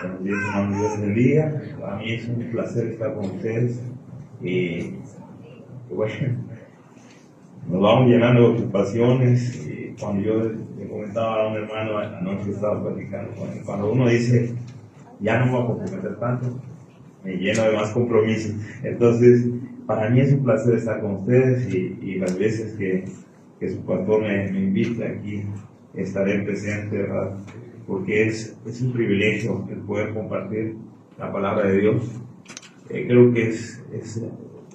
Buenos días, hermanos, Dios bendiga. Para mí es un placer estar con ustedes. Y bueno, nos vamos llenando de ocupaciones. Y cuando yo le comentaba a un hermano anoche, estaba platicando con él, cuando uno dice, ya no me voy a comprometer tanto, me lleno de más compromisos. Entonces, para mí es un placer estar con ustedes y las veces que su pastor me invita aquí, estaré presente, ¿verdad? Porque es un privilegio el poder compartir la palabra de Dios. Creo que es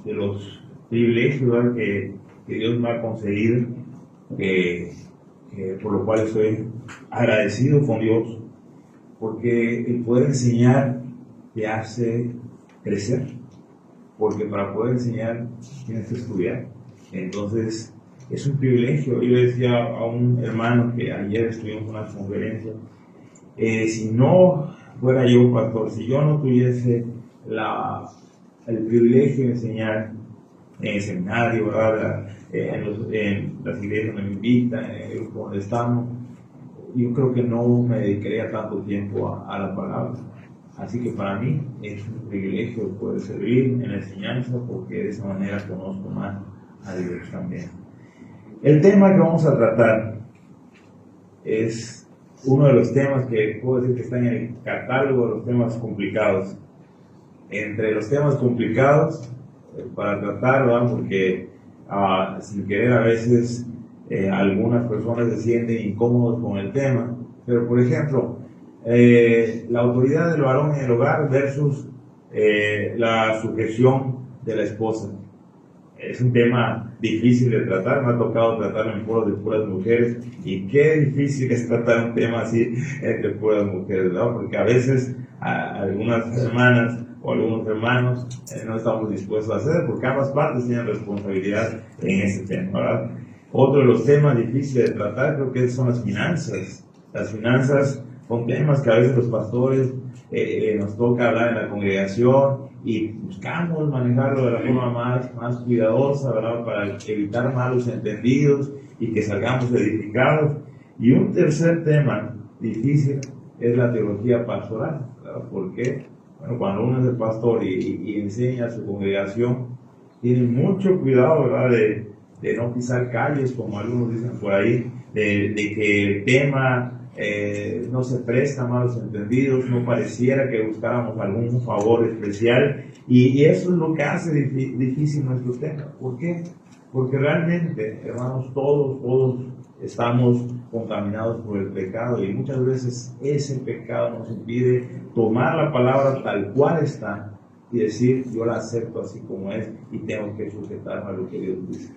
de los privilegios, ¿verdad?, que Dios me ha concedido, por lo cual estoy agradecido con Dios, porque el poder enseñar te hace crecer, porque para poder enseñar tienes que estudiar. Entonces es un privilegio. Yo decía a un hermano que ayer estuvimos en una conferencia, si no fuera yo pastor, si yo no tuviese el privilegio de enseñar en el seminario, ¿verdad?, en las iglesias donde me invitan, en el grupo donde estamos, yo creo que no me dedicaría tanto tiempo a la palabra. Así que para mí es un privilegio poder servir en la enseñanza, porque de esa manera conozco más a Dios también. El tema que vamos a tratar es uno de los temas que puedo decir que está en el catálogo de los temas complicados. Entre los temas complicados para tratar, ¿verdad?, porque sin querer a veces algunas personas se sienten incómodos con el tema, pero por ejemplo, la autoridad del varón en el hogar versus la sujeción de la esposa. Es un tema difícil de tratar, me ha tocado tratarlo en foros de puras mujeres, y qué difícil es tratar un tema así entre puras mujeres, ¿no? Porque a veces algunas hermanas o algunos hermanos no estamos dispuestos a hacer, porque ambas partes tienen responsabilidad en ese tema, ¿verdad? Otro de los temas difíciles de tratar creo que son las finanzas. Las finanzas son temas que a veces los pastores nos toca hablar en la congregación, y buscamos manejarlo de la forma más cuidadosa, ¿verdad?, para evitar malos entendidos y que salgamos edificados. Y un tercer tema difícil es la teología pastoral, ¿verdad? ¿Por qué? Bueno, cuando uno es el pastor y enseña a su congregación, tiene mucho cuidado, ¿verdad?, de no pisar calles, como algunos dicen por ahí, de que el tema no se presta a malos entendidos, no pareciera que buscáramos algún favor especial, y eso es lo que hace difícil nuestro tema. ¿Por qué? Porque realmente, hermanos, todos estamos contaminados por el pecado, y muchas veces ese pecado nos impide tomar la palabra tal cual está y decir, yo la acepto así como es y tengo que sujetarme a lo que Dios dice.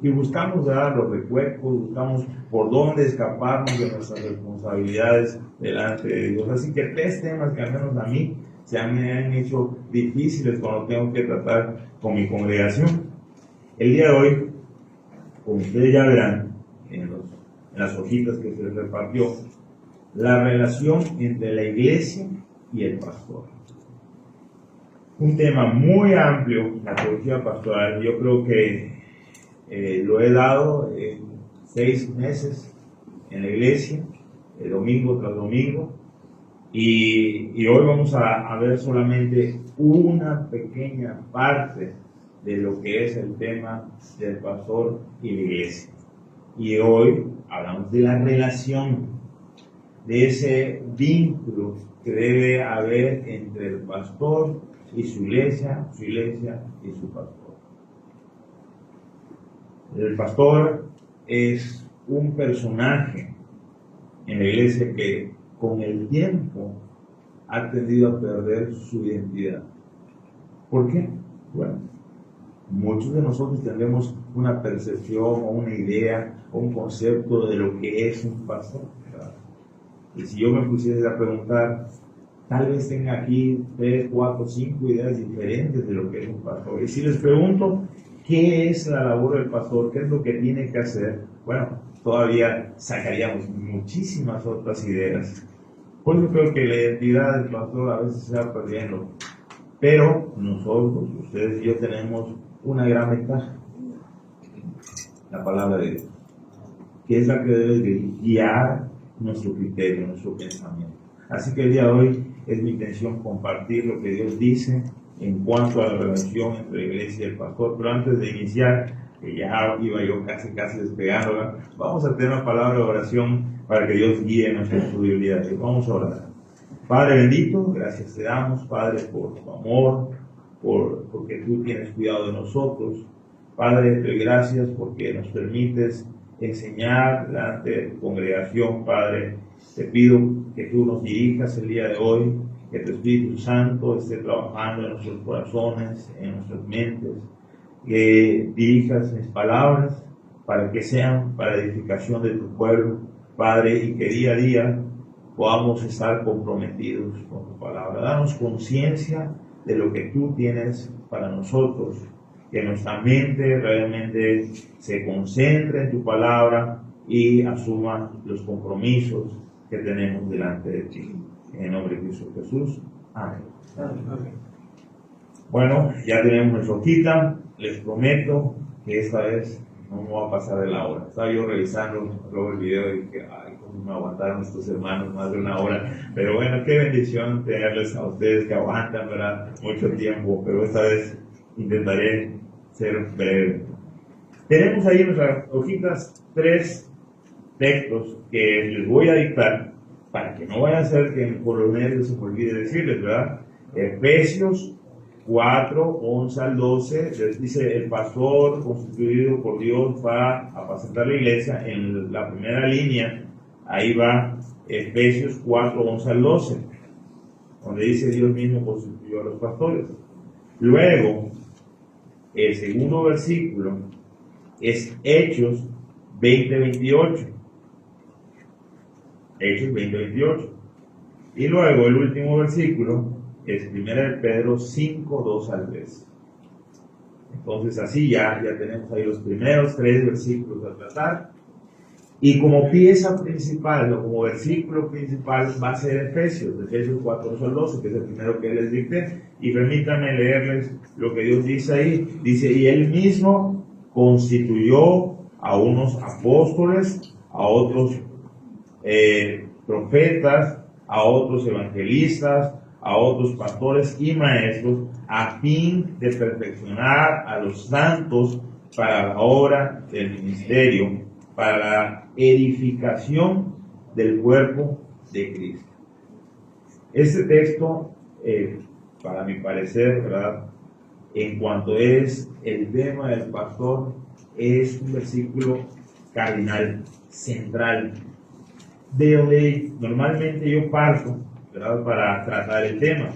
Y buscamos dar los recuerdos, buscamos por dónde escaparnos de nuestras responsabilidades delante de Dios. Así que tres temas que al menos a mí se me han hecho difíciles cuando tengo que tratar con mi congregación. El día de hoy, como ustedes ya verán en las hojitas que se les repartió, la relación entre la iglesia y el pastor. Un tema muy amplio, la teología pastoral. Yo creo que lo he dado en 6 meses en la iglesia, domingo tras domingo, y hoy vamos a ver solamente una pequeña parte de lo que es el tema del pastor y la iglesia. Y hoy hablamos de la relación, de ese vínculo que debe haber entre el pastor y su iglesia y su pastor. El pastor es un personaje en la iglesia que con el tiempo ha tendido a perder su identidad. ¿Por qué? Bueno, muchos de nosotros tenemos una percepción o una idea o un concepto de lo que es un pastor, ¿verdad? Y si yo me pusiera a preguntar, tal vez tenga aquí 3, 4, 5 ideas diferentes de lo que es un pastor. Y si les pregunto, ¿qué es la labor del pastor? ¿Qué es lo que tiene que hacer? Bueno, todavía sacaríamos muchísimas otras ideas. Por eso creo que la identidad del pastor a veces se va perdiendo. Pero nosotros, ustedes y yo, tenemos una gran ventaja: la palabra de Dios, que es la que debe de guiar nuestro criterio, nuestro pensamiento. Así que el día de hoy es mi intención compartir lo que Dios dice en cuanto a la relación entre la iglesia y el pastor. Pero antes de iniciar, que ya iba yo casi despegándola, vamos a tener una palabra de oración para que Dios guíe nuestra estudiabilidad. Vamos a orar. Padre bendito, gracias te damos, Padre, por tu amor, porque tú tienes cuidado de nosotros. Padre, te doy gracias porque nos permites enseñar delante de tu congregación, Padre. Te pido que tú nos dirijas el día de hoy, que tu Espíritu Santo esté trabajando en nuestros corazones, en nuestras mentes, que dirijas mis palabras para que sean para edificación de tu pueblo, Padre, y que día a día podamos estar comprometidos con tu palabra. Danos conciencia de lo que tú tienes para nosotros, que nuestra mente realmente se concentre en tu palabra y asuma los compromisos que tenemos delante de ti. En el nombre de Cristo Jesús. Amén. Bueno, ya tenemos nuestra hojita. Les prometo que esta vez no me voy a pasar de la hora. Estaba yo revisando luego el video y dije, ay, cómo me aguantaron estos hermanos más de una hora. Pero bueno, qué bendición tenerles a ustedes que aguantan, ¿verdad? Mucho tiempo, pero esta vez intentaré ser breve. Tenemos ahí en nuestras hojitas 3 textos que les voy a dictar para que no vaya a ser que por los nervios se me olvide decirles, ¿verdad? Efesios 4, 11 al 12, les dice: el pastor constituido por Dios va a apacentar la iglesia. En la primera línea, ahí va Efesios 4, 11 al 12, donde dice: Dios mismo constituyó a los pastores. Luego, el segundo versículo es Hechos 20, 28. Hechos 20, 28. Y luego el último versículo es 1 Pedro 5, 2 al 3. Entonces así ya tenemos ahí los primeros 3 versículos a tratar. Y como pieza principal o como versículo principal va a ser Efesios 4, 2 al 12, que es el primero que les dicté. Y permítanme leerles lo que Dios dice ahí. Dice: y Él mismo constituyó a unos apóstoles, a otros profetas, a otros evangelistas, a otros pastores y maestros, a fin de perfeccionar a los santos para la obra del ministerio, para la edificación del cuerpo de Cristo. Este texto, para mi parecer, ¿verdad?, en cuanto es el tema del pastor, es un versículo cardinal, central, de donde normalmente yo parto, ¿verdad?, para tratar el tema.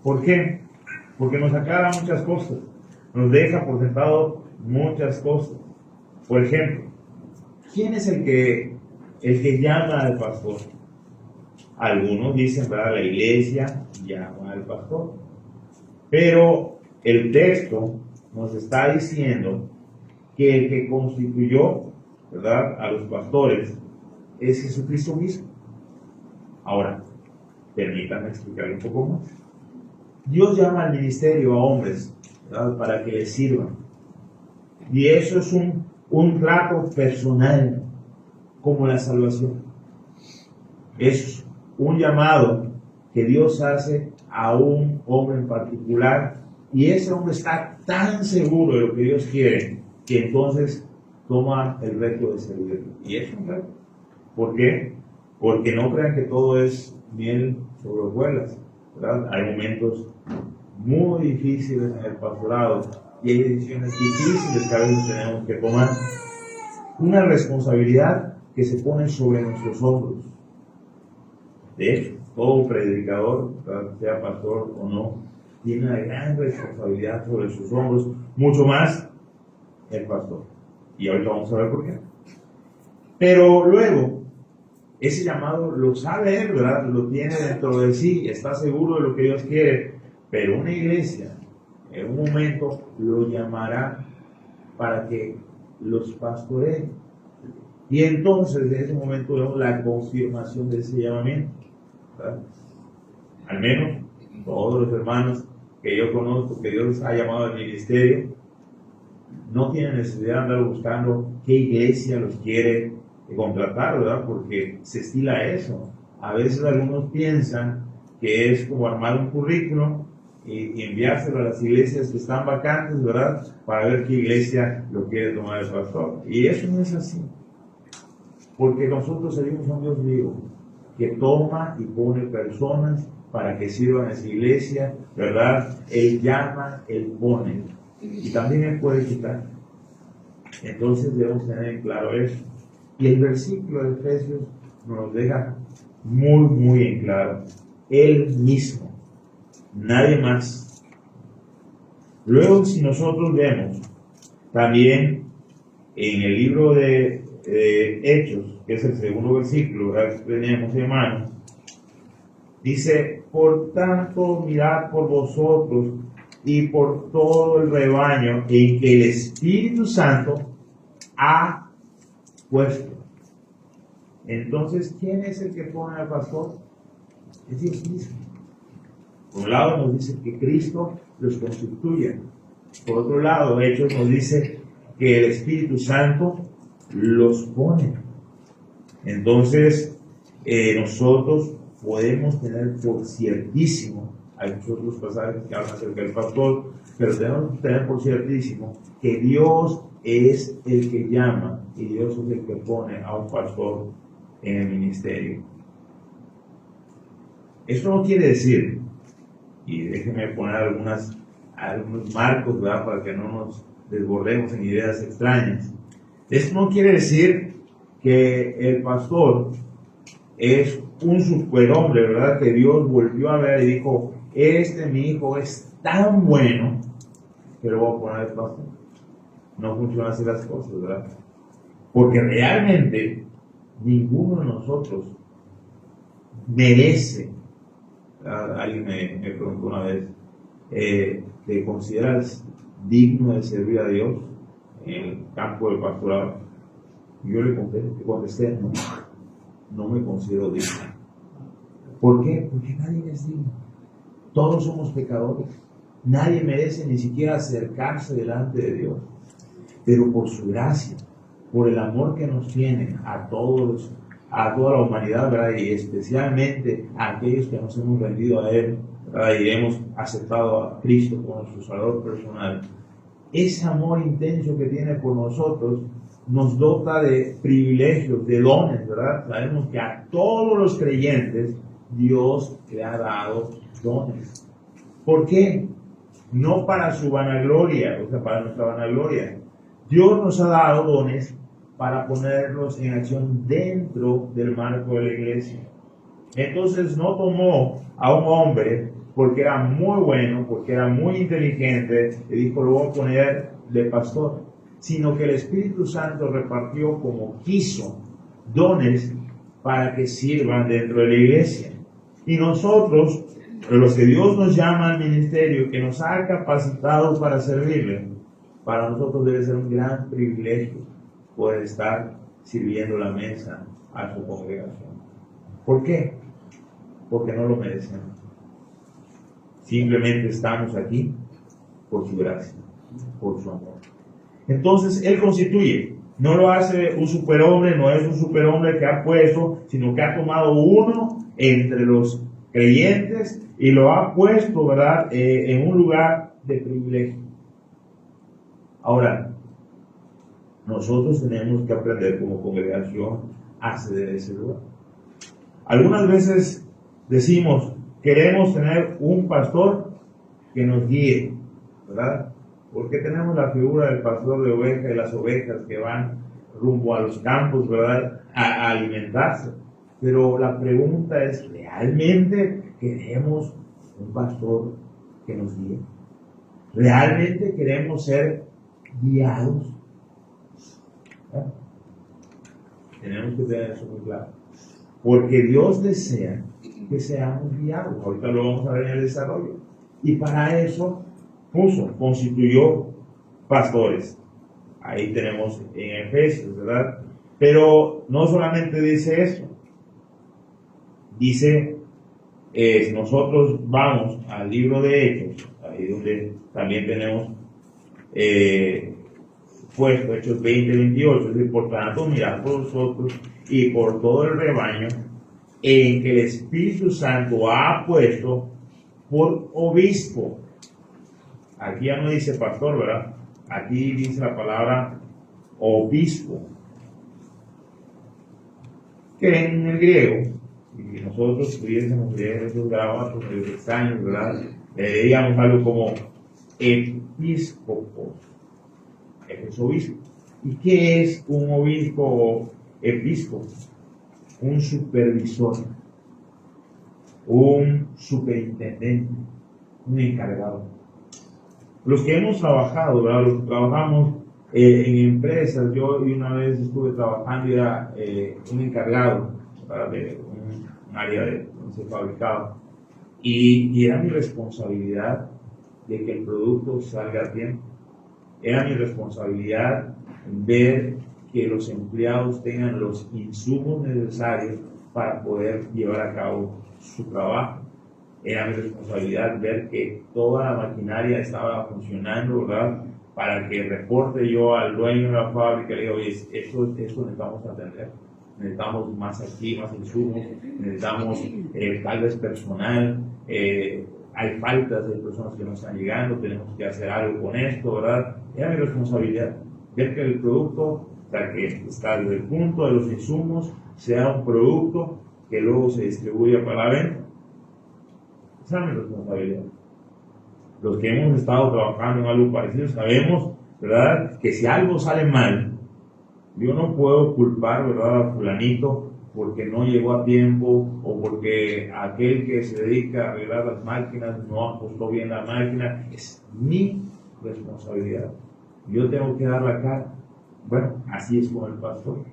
¿Por qué? Porque nos aclara muchas cosas, nos deja por sentado muchas cosas. Por ejemplo, ¿quién es el que llama al pastor? Algunos dicen, ¿verdad?, la iglesia llama al pastor. Pero el texto nos está diciendo que el que constituyó, ¿verdad?, a los pastores es Jesucristo mismo. Ahora, permítanme explicarle un poco más. Dios llama al ministerio a hombres, ¿verdad?, para que les sirvan. Y eso es un trato personal, como la salvación. Es un llamado que Dios hace a un hombre en particular, y ese hombre está tan seguro de lo que Dios quiere, que entonces toma el reto de servirlo. Y es un reto. ¿Por qué? Porque no crean que todo es miel sobre hojuelas, ¿verdad? Hay momentos muy difíciles en el pastorado y hay decisiones difíciles que a veces tenemos que tomar. Una responsabilidad que se pone sobre nuestros hombros. De hecho, todo predicador, ¿verdad?, sea pastor o no, tiene una gran responsabilidad sobre sus hombros, mucho más el pastor. Y ahorita vamos a ver por qué. Pero luego, ese llamado lo sabe él, ¿verdad?, lo tiene dentro de sí, está seguro de lo que Dios quiere. Pero una iglesia, en un momento, lo llamará para que los pastoreen. Y entonces, en ese momento, vemos la confirmación de ese llamamiento, ¿verdad? Al menos todos los hermanos que yo conozco, que Dios ha llamado al ministerio, no tienen necesidad de andar buscando qué iglesia los quiere contratar, ¿verdad?, porque se estila eso. A veces algunos piensan que es como armar un currículum y enviárselo a las iglesias que están vacantes, ¿verdad? Para ver qué iglesia lo quiere tomar el pastor. Y eso no es así. Porque nosotros servimos a un Dios vivo, que toma y pone personas para que sirvan a esa iglesia, ¿verdad? Él llama, Él pone. Y también Él puede quitar. Entonces debemos tener en claro eso. Y el versículo de Efesios nos deja muy, muy en claro. Él mismo, nadie más. Luego, si nosotros vemos también en el libro de Hechos, que es el segundo versículo, ¿verdad? Que tenemos, hermanos, dice: por tanto, mirad por vosotros y por todo el rebaño en que el Espíritu Santo ha puesto. Entonces, ¿quién es el que pone al pastor? Es Dios mismo. Por un lado nos dice que Cristo los constituye. Por otro lado, Hechos nos dice que el Espíritu Santo los pone. Entonces, nosotros podemos tener por ciertísimo, hay muchos otros pasajes que hablan acerca del pastor, pero tenemos que tener por ciertísimo que Dios es el que llama y Dios es el que pone a un pastor en el ministerio. Esto no quiere decir, y déjenme poner algunos marcos, ¿verdad?, para que no nos desbordemos en ideas extrañas. Esto no quiere decir que el pastor es un superhombre, ¿verdad?, que Dios volvió a ver y dijo: mi hijo es tan bueno que lo voy a poner de pastor. No funcionan así las cosas, ¿verdad? Porque realmente ninguno de nosotros merece. Alguien me preguntó una vez: ¿te consideras digno de servir a Dios en el campo del pastorado? Y yo le contesté: no me considero digno. ¿Por qué? Porque nadie es digno. Todos somos pecadores. Nadie merece ni siquiera acercarse delante de Dios. Pero por su gracia, por el amor que nos tiene a todos, a toda la humanidad, ¿verdad?, y especialmente a aquellos que nos hemos rendido a Él, ¿verdad?, y hemos aceptado a Cristo como nuestro Salvador personal, ese amor intenso que tiene por nosotros nos dota de privilegios, de dones, ¿verdad? Sabemos que a todos los creyentes Dios le ha dado dones. ¿Por qué? No para su vanagloria, o sea, para nuestra vanagloria. Dios nos ha dado dones para ponerlos en acción dentro del marco de la iglesia. Entonces no tomó a un hombre porque era muy bueno, porque era muy inteligente, y dijo: lo voy a poner de pastor, sino que el Espíritu Santo repartió como quiso dones para que sirvan dentro de la iglesia. Y nosotros, los que Dios nos llama al ministerio, que nos ha capacitado para servirle, para nosotros debe ser un gran privilegio poder estar sirviendo la mesa a su congregación. ¿Por qué? Porque no lo merecemos. Simplemente estamos aquí por su gracia, por su amor. Entonces Él constituye. No lo hace un superhombre, no es un superhombre que ha puesto, sino que ha tomado uno entre los creyentes y lo ha puesto, ¿verdad?, en un lugar de privilegio. Ahora, nosotros tenemos que aprender como congregación a ceder ese lugar. Algunas veces decimos: queremos tener un pastor que nos guíe, ¿verdad? Porque tenemos la figura del pastor de ovejas y las ovejas que van rumbo a los campos, ¿verdad?, a alimentarse. Pero la pregunta es: ¿realmente queremos un pastor que nos guíe? ¿Realmente queremos ser guiados? ¿Eh? Tenemos que tener eso muy claro. Porque Dios desea que seamos guiados. Ahorita lo vamos a ver en el desarrollo. Y para eso constituyó pastores. Ahí tenemos en Efesios, ¿verdad? Pero no solamente dice eso. Dice, si nosotros vamos al libro de Hechos, ahí donde también tenemos puesto Hechos 20-28, es decir: por tanto, mirad por vosotros y por todo el rebaño en que el Espíritu Santo ha puesto por obispo. Aquí ya no dice pastor, ¿verdad? Aquí dice la palabra obispo, que en el griego, si nosotros pudiésemos leer esos grabados medio extraños, ¿verdad? Leíamos algo como episcopos. Es obispo. ¿Y qué es un obispo o episcopo? Un supervisor, un superintendente, un encargado. Los que hemos trabajado, ¿verdad? Los que trabajamos en empresas, yo una vez estuve trabajando y era un encargado, ¿verdad? De un área de donde se fabricaba, y era mi responsabilidad de que el producto salga a tiempo. Era mi responsabilidad ver que los empleados tengan los insumos necesarios para poder llevar a cabo su trabajo. Era mi responsabilidad ver que toda la maquinaria estaba funcionando, ¿verdad? Para que reporte yo al dueño de la fábrica y le diga, oye, esto necesitamos atender. Necesitamos más aquí, más insumos, necesitamos tal vez personal, hay faltas de personas que no están llegando, tenemos que hacer algo con esto, ¿verdad? Era mi responsabilidad ver que el producto, o sea, que está desde el punto de los insumos, sea un producto que luego se distribuya para la venta. Esa es mi responsabilidad. Los que hemos estado trabajando en algo parecido sabemos, ¿verdad?, que si algo sale mal, yo no puedo culpar, ¿verdad?, a fulanito porque no llegó a tiempo o porque aquel que se dedica a arreglar las máquinas no ajustó bien la máquina. Es mi responsabilidad. Yo tengo que dar la cara. Bueno, así es con el pastor.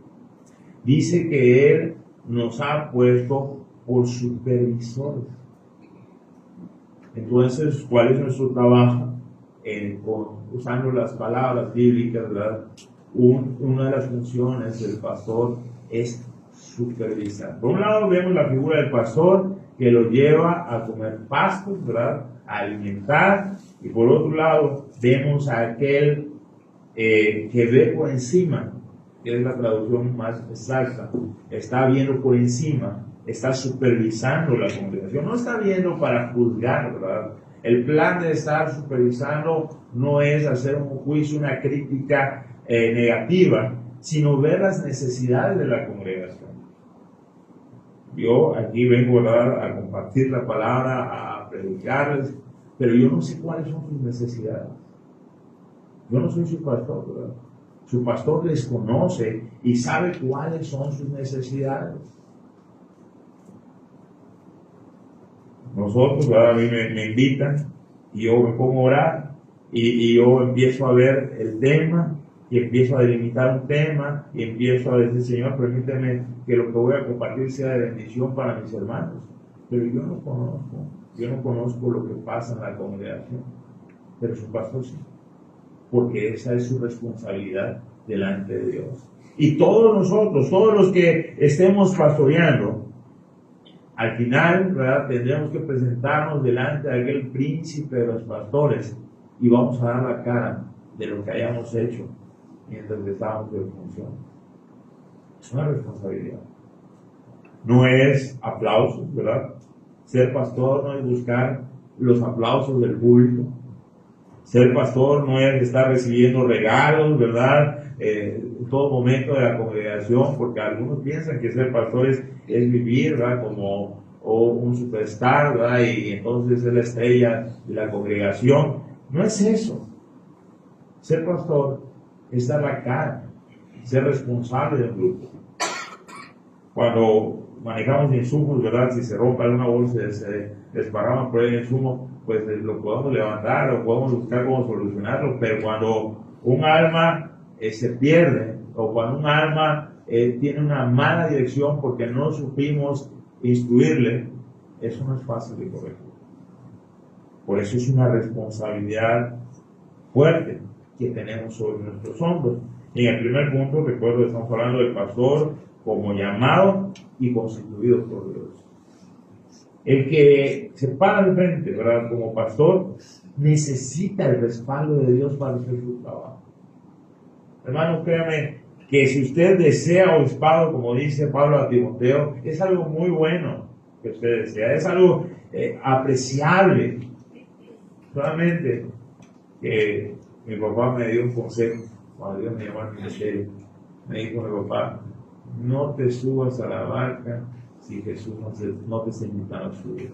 Dice que él nos ha puesto por supervisores. Entonces, ¿cuál es nuestro trabajo? Usando las palabras bíblicas, ¿verdad? Una de las funciones del pastor es supervisar. Por un lado vemos la figura del pastor que lo lleva a comer pastos, ¿verdad?, a alimentar, y por otro lado vemos a aquel que ve por encima, que es la traducción más exacta, está viendo por encima, está supervisando la congregación, no está viendo para juzgar, ¿verdad? El plan de estar supervisando no es hacer un juicio, una crítica negativa, sino ver las necesidades de la congregación. Yo aquí vengo, ¿verdad?, a compartir la palabra, a predicarles, pero yo no sé cuáles son sus necesidades. Yo no soy su pastor, ¿verdad? Su pastor les conoce y sabe cuáles son sus necesidades. Nosotros, ¿verdad?, a mí me invitan y yo me pongo a orar y yo empiezo a ver el tema y empiezo a delimitar un tema y empiezo a decir, Señor, permíteme que lo que voy a compartir sea de bendición para mis hermanos. Pero yo no conozco lo que pasa en la congregación, pero su pastor sí, porque esa es su responsabilidad delante de Dios. Y todos nosotros, todos los que estemos pastoreando, al final, ¿verdad?, tendremos que presentarnos delante de aquel príncipe de los pastores y vamos a dar la cara de lo que hayamos hecho mientras estábamos en función. Es una responsabilidad. No es aplausos, ¿verdad? Ser pastor no es buscar los aplausos del público. Ser pastor no es estar recibiendo regalos, ¿verdad?, en todo momento de la congregación, porque algunos piensan que ser pastor es vivir, ¿verdad?, como un superstar, ¿verdad?, y entonces es la estrella de la congregación. No es eso. Ser pastor es dar la cara, ser responsable del grupo. Cuando manejamos insumos, ¿verdad?, si se rompe alguna bolsa, se desparrama por el insumo, pues lo podemos levantar o podemos buscar cómo solucionarlo, pero cuando un alma se pierde o cuando un alma tiene una mala dirección porque no supimos instruirle, eso no es fácil de corregir. Por eso es una responsabilidad fuerte que tenemos sobre nuestros hombros. En el primer punto, recuerdo que estamos hablando del pastor como llamado y constituido por Dios. El que se para al frente, ¿verdad?, como pastor, necesita el respaldo de Dios para hacer su trabajo. Hermano, créame, que si usted desea obispado, como dice Pablo a Timoteo, es algo muy bueno que usted desea, es algo apreciable. Solamente que mi papá me dio un consejo cuando Dios me llamó al ministerio. Me dijo mi papá: no te subas a la barca si Jesús no te está invitando a subir.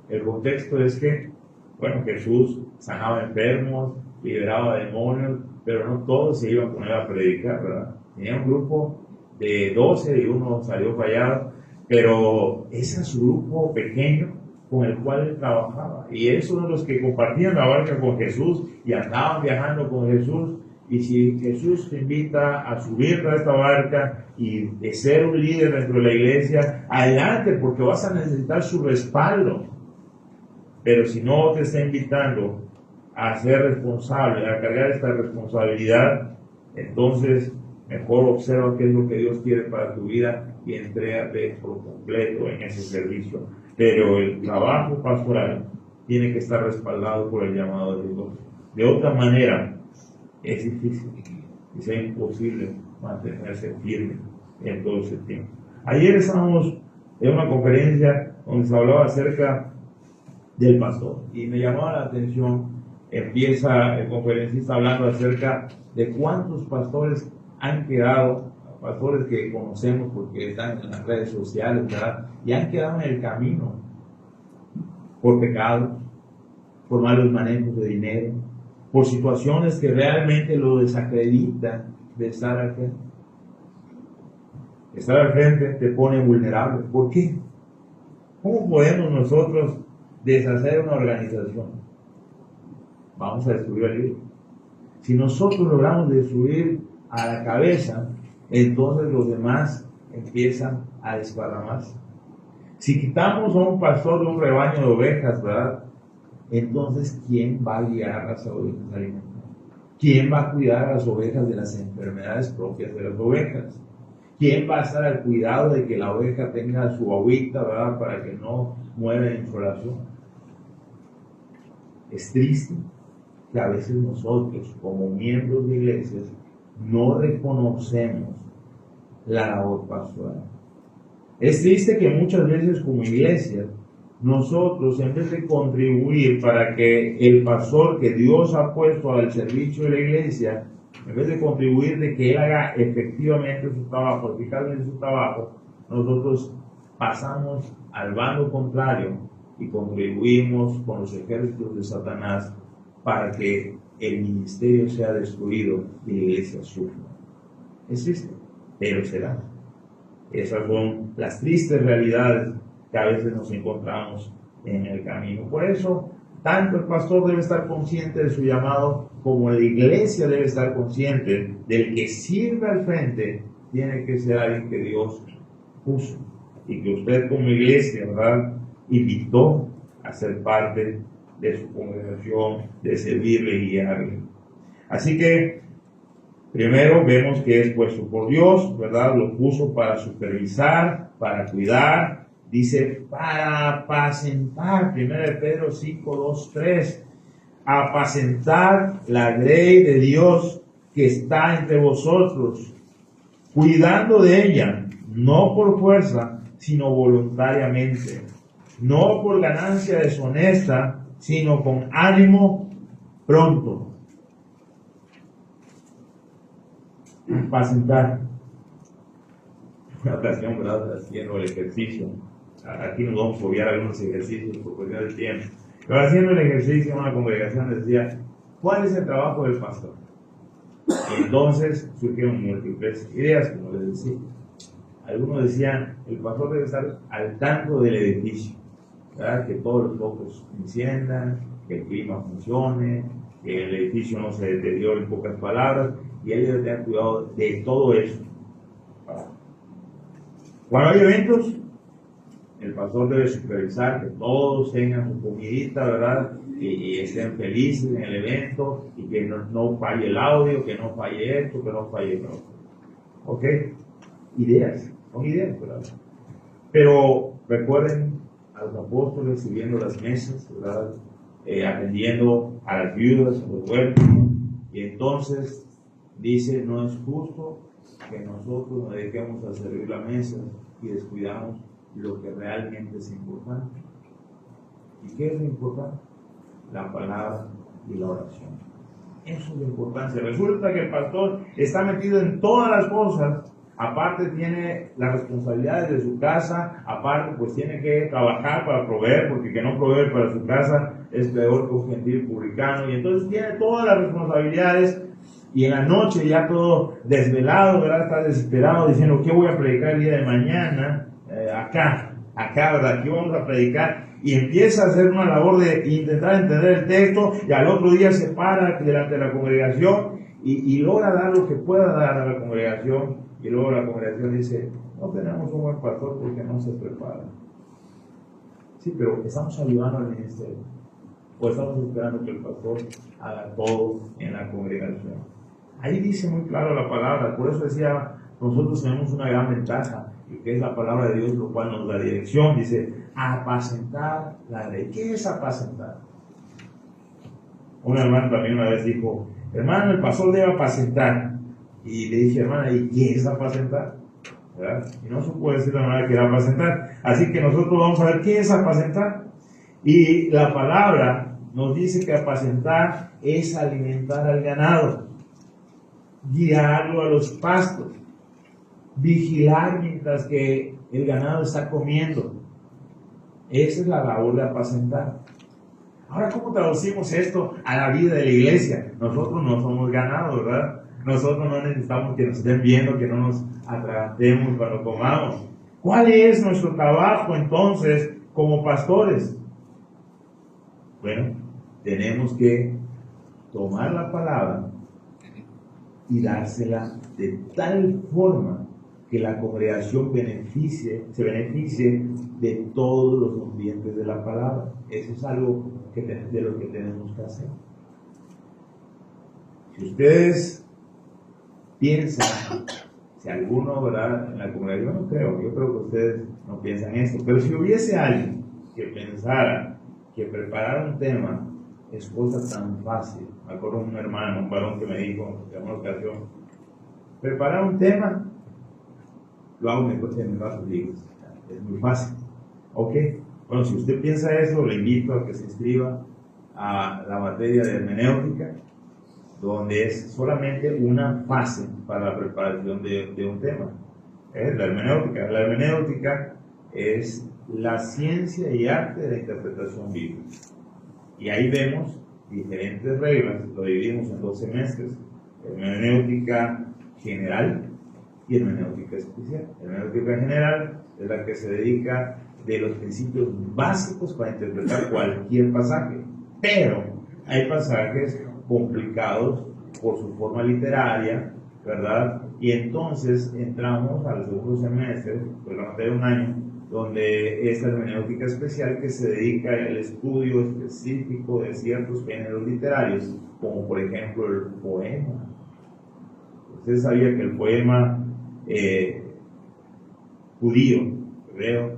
El contexto es que, bueno, Jesús sanaba enfermos, liberaba demonios, pero no todos se iban con él a predicar, ¿verdad? Tenía un grupo de 12 y uno salió fallado, pero ese era su grupo pequeño con el cual él trabajaba. Y él es uno de los que compartían la barca con Jesús y andaban viajando con Jesús. Y si Jesús te invita a subir a esta barca y de ser un líder dentro de la iglesia, adelante, porque vas a necesitar su respaldo. Pero si no te está invitando a ser responsable, a cargar esta responsabilidad, entonces mejor observa qué es lo que Dios quiere para tu vida y entrégate por completo en ese servicio. Pero el trabajo pastoral tiene que estar respaldado por el llamado de Dios. De otra manera, es difícil y sea imposible mantenerse firme en todo ese tiempo. Ayer estábamos en una conferencia donde se hablaba acerca del pastor y me llamaba la atención. Empieza el conferencista hablando acerca de cuántos pastores han quedado, pastores que conocemos porque están en las redes sociales, ¿verdad? Y han quedado en el camino por pecado, por malos manejos de dinero, por situaciones que realmente lo desacreditan de estar al frente. Estar al frente te pone vulnerable. ¿Por qué? ¿Cómo podemos nosotros deshacer una organización? Vamos a destruir el líder. Si nosotros logramos destruir a la cabeza, entonces los demás empiezan a desparramarse. Si quitamos a un pastor de un rebaño de ovejas, ¿verdad? Entonces, ¿quién va a guiar a las ovejas alimentadas? ¿Quién va a cuidar a las ovejas de las enfermedades propias de las ovejas? ¿Quién va a estar al cuidado de que la oveja tenga su agüita, ¿verdad? Para que no muera de insolación. Es triste que a veces nosotros, como miembros de iglesias, no reconocemos la labor pastoral. Es triste que muchas veces como iglesia, nosotros, en vez de contribuir para que el pastor que Dios ha puesto al servicio de la iglesia, en vez de contribuir de que él haga efectivamente su trabajo, eficazmente su trabajo, nosotros pasamos al bando contrario y contribuimos con los ejércitos de Satanás para que el ministerio sea destruido y la iglesia sufra. Es triste, pero será. Esas son las tristes realidades que a veces nos encontramos en el camino. Por eso, tanto el pastor debe estar consciente de su llamado, como la iglesia debe estar consciente del que sirve al frente, tiene que ser alguien que Dios puso y que usted como iglesia, ¿verdad?, invitó a ser parte de su congregación, de servirle y guiarle. Así que, primero vemos que es puesto por Dios, ¿verdad? Lo puso para supervisar, para cuidar. Dice, para apacentar, 1 Pedro 5, 2, 3, apacentar la grey de Dios que está entre vosotros, cuidando de ella, no por fuerza, sino voluntariamente, no por ganancia deshonesta, sino con ánimo pronto. Apacentar. Una ocasión, ¿verdad?, haciendo el ejercicio. Aquí nos vamos a obviar algunos ejercicios por cuestión del tiempo. Pero haciendo el ejercicio en una congregación decía, ¿cuál es el trabajo del pastor? Y entonces surgieron múltiples ideas, como les decía. Algunos decían, el pastor debe estar al tanto del edificio, ¿verdad?, que todos los focos enciendan, que el clima funcione, que el edificio no se deteriore, en pocas palabras, y él debe tener cuidado de todo eso. Cuando hay eventos, el pastor debe supervisar que todos tengan su comidita, ¿verdad?, y estén felices en el evento, y que no falle el audio, que no falle esto, que no falle lo otro. ¿Ok? Ideas, son ideas, ¿verdad? Pero recuerden a los apóstoles sirviendo las mesas, ¿verdad?, atendiendo a las viudas, a los huérfanos, y entonces dice, no es justo que nosotros nos dediquemos a servir la mesa y descuidamos lo que realmente es importante. ¿Y qué es lo importante? La palabra y la oración. Eso es lo importante. Resulta que el pastor está metido en todas las cosas. Aparte tiene las responsabilidades de su casa, aparte pues tiene que trabajar para proveer, porque que no provee para su casa es peor que un gentil publicano, y entonces tiene todas las responsabilidades, y en la noche ya todo desvelado, ¿verdad? Está desesperado diciendo, ¿qué voy a predicar el día de mañana? Acá, ¿verdad? ¿Qué vamos a predicar? Y empieza a hacer una labor de intentar entender el texto, y al otro día se para delante de la congregación y logra dar lo que pueda dar a la congregación. Y luego la congregación dice, no tenemos un buen pastor porque no se prepara. Sí, pero estamos ayudando al ministerio. O estamos esperando que el pastor haga todo en la congregación. Ahí dice muy claro la palabra. Por eso decía, nosotros tenemos una gran ventaja, y que es la palabra de Dios, lo cual nos da dirección. Dice, apacentar la ley. ¿Qué es apacentar? Un hermano también una vez dijo, hermano, el pastor debe apacentar. Y le dije, hermana, ¿y qué es apacentar? ¿Verdad? Y no se puede decir la manera que era apacentar. Así que nosotros vamos a ver qué es apacentar. Y la palabra nos dice que apacentar es alimentar al ganado, guiarlo a los pastos, vigilar mientras que el ganado está comiendo. Esa es la labor de apacentar. Ahora, ¿cómo traducimos esto a la vida de la iglesia? Nosotros no somos ganado, ¿verdad? Nosotros no necesitamos que nos estén viendo, que no nos atragantemos cuando comamos. ¿Cuál es nuestro trabajo entonces como pastores? Bueno, tenemos que tomar la palabra y dársela de tal forma que la congregación se beneficie de todos los nutrientes de la palabra. Eso es algo de lo que tenemos que hacer. Si ustedes piensan, si alguno, ¿verdad?, en la congregación, yo creo que ustedes no piensan eso, pero si hubiese alguien que pensara que preparar un tema es cosa tan fácil. Me acuerdo de un hermano, un varón que me dijo en una ocasión, preparar un tema lo hago en mis vasos libros, es muy fácil. Ok, bueno, si usted piensa eso, le invito a que se inscriba a la materia de hermenéutica, donde es solamente una fase para la preparación de un tema. La hermenéutica. La hermenéutica es la ciencia y arte de la interpretación bíblica. Y ahí vemos diferentes reglas, lo dividimos en 2 semestres: hermenéutica general y hermenéutica especial. Hermenéutica general es la que se dedica de los principios básicos para interpretar cualquier pasaje, pero hay pasajes complicados por su forma literaria, ¿verdad? Y entonces entramos al segundo semestre, pues la materia de un año, donde es la hermenéutica especial, que se dedica al estudio específico de ciertos géneros literarios, como por ejemplo el poema. Usted sabía que el poema judío, hebreo,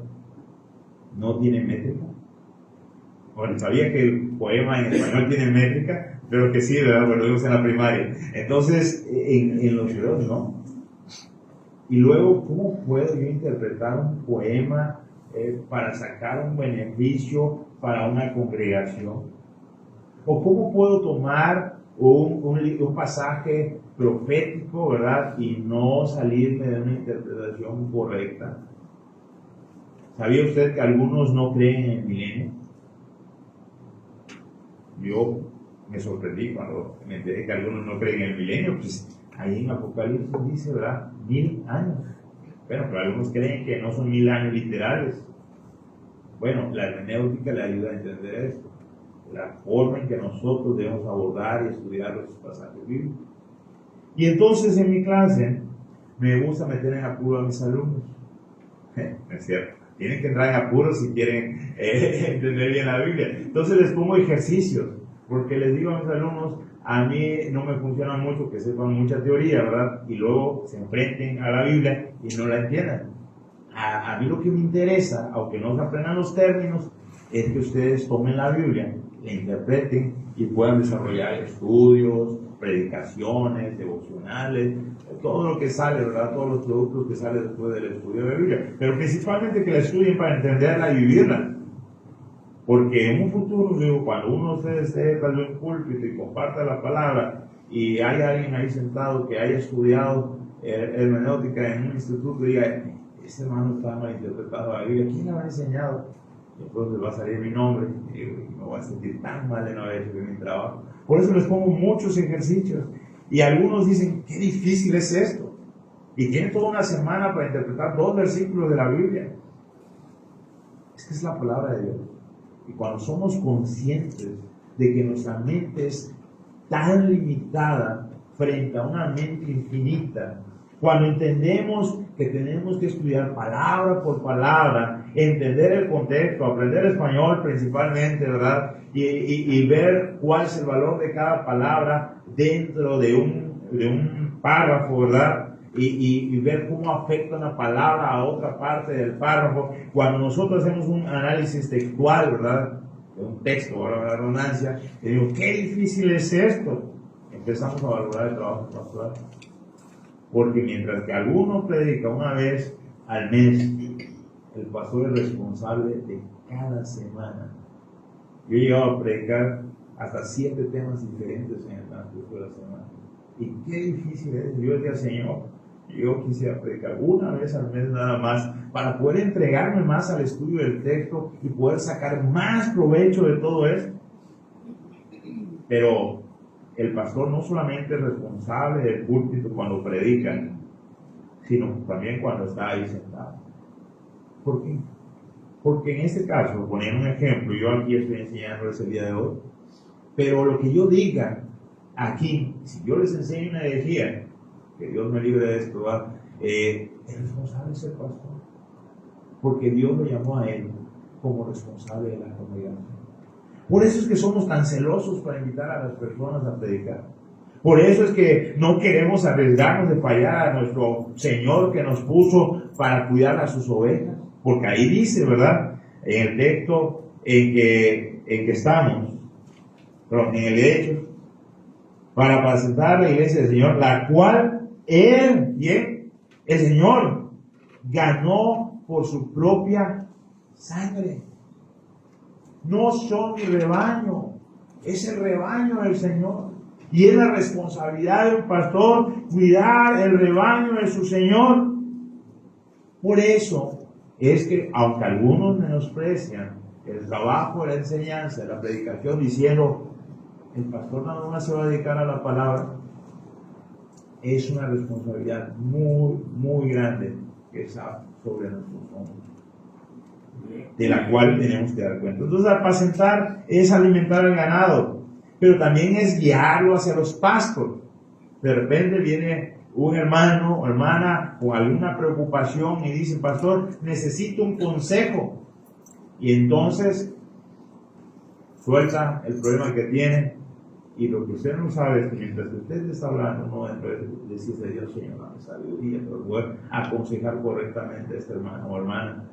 no tiene métrica. Bueno, sabía que el poema en español tiene métrica, pero que sí, ¿verdad? Bueno, lo vimos en la primaria. Entonces, en los hebreos no. Y luego, ¿cómo puedo yo interpretar un poema para sacar un beneficio para una congregación? ¿O cómo puedo tomar un pasaje profético, ¿verdad?, y no salirme de una interpretación correcta? ¿Sabía usted que algunos no creen en el milenio? Yo me sorprendí cuando me enteré que algunos no creen en el milenio. Pues ahí en Apocalipsis dice, ¿verdad?, 1000 años. Bueno, pero algunos creen que no son 1000 años literales. Bueno, la hermenéutica le ayuda a entender esto, la forma en que nosotros debemos abordar y estudiar los pasajes bíblicos. Y entonces en mi clase me gusta meter en apuro a mis alumnos. Es cierto, tienen que entrar en apuro si quieren entender bien la Biblia. Entonces les pongo ejercicios, porque les digo a mis alumnos, a mí no me funciona mucho que sepan mucha teoría, ¿verdad?, y luego se enfrenten a la Biblia y no la entiendan. A mí lo que me interesa, aunque no se aprendan los términos, es que ustedes tomen la Biblia, la interpreten y puedan desarrollar estudios, predicaciones, devocionales, todo lo que sale, ¿verdad? Todos los productos que salen después del estudio de la Biblia. Pero principalmente que la estudien para entenderla y vivirla. Porque en un futuro, digo, cuando uno esté tal vez en un púlpito y comparta la palabra y hay alguien ahí sentado que haya estudiado hermenéutica en un instituto y diga, este hermano está malinterpretado la Biblia, ¿quién le habrá enseñado? Y entonces va a salir mi nombre y me voy a sentir tan mal de no haber hecho mi trabajo. Por eso les pongo muchos ejercicios. Y algunos dicen, qué difícil es esto. Y tienen toda una semana para interpretar 2 versículos de la Biblia. Es que es la palabra de Dios. Y cuando somos conscientes de que nuestra mente es tan limitada frente a una mente infinita, cuando entendemos que tenemos que estudiar palabra por palabra, entender el contexto, aprender español principalmente, ¿verdad? Y ver cuál es el valor de cada palabra dentro de un párrafo, ¿verdad? Y ver cómo afecta una palabra a otra parte del párrafo. Cuando nosotros hacemos un análisis textual, ¿verdad? De un texto, ahora la redundancia, y digo, qué difícil es esto. Empezamos a valorar el trabajo pastoral. Porque mientras que alguno predica una vez al mes, el pastor es responsable de cada semana. Yo he llegado a predicar hasta 7 temas diferentes en el transcurso de la semana. Y qué difícil es. Yo decía, Señor, yo quisiera predicar una vez al mes nada más para poder entregarme más al estudio del texto y poder sacar más provecho de todo esto. Pero el pastor no solamente es responsable del púlpito cuando predica, sino también cuando está ahí sentado. ¿Por qué? Porque en este caso, poniendo un ejemplo, yo aquí estoy enseñándoles el día de hoy, pero lo que yo diga aquí, si yo les enseño una herejía, que Dios me libre de esto, el responsable es el pastor, porque Dios lo llamó a él como responsable de la congregación. Por eso es que somos tan celosos para invitar a las personas a predicar. Por eso es que no queremos arriesgarnos de fallar a nuestro Señor que nos puso para cuidar a sus ovejas. Porque ahí dice, ¿verdad? En el texto en que estamos, pero en el hecho, para apacentar la iglesia del Señor, la cual Él, ¿bien? El Señor, ganó por su propia sangre. No son mi rebaño, es el rebaño del Señor. Y es la responsabilidad de un pastor cuidar el rebaño de su Señor. Por eso es que, aunque algunos menosprecian el trabajo de la enseñanza, de la predicación, diciendo, el pastor nada más se va a dedicar a la palabra, es una responsabilidad muy, muy grande que está sobre nuestros hombros, de la cual tenemos que dar cuenta. Entonces, apacentar es alimentar al ganado, pero también es guiarlo hacia los pastos. De repente viene un hermano o hermana con alguna preocupación y dice, pastor, necesito un consejo. Y entonces suelta el problema que tiene, y lo que usted no sabe es que mientras que usted está hablando, no dentro de decirle a Dios, Señor, dame sabiduría para poder aconsejar correctamente a este hermano o hermana.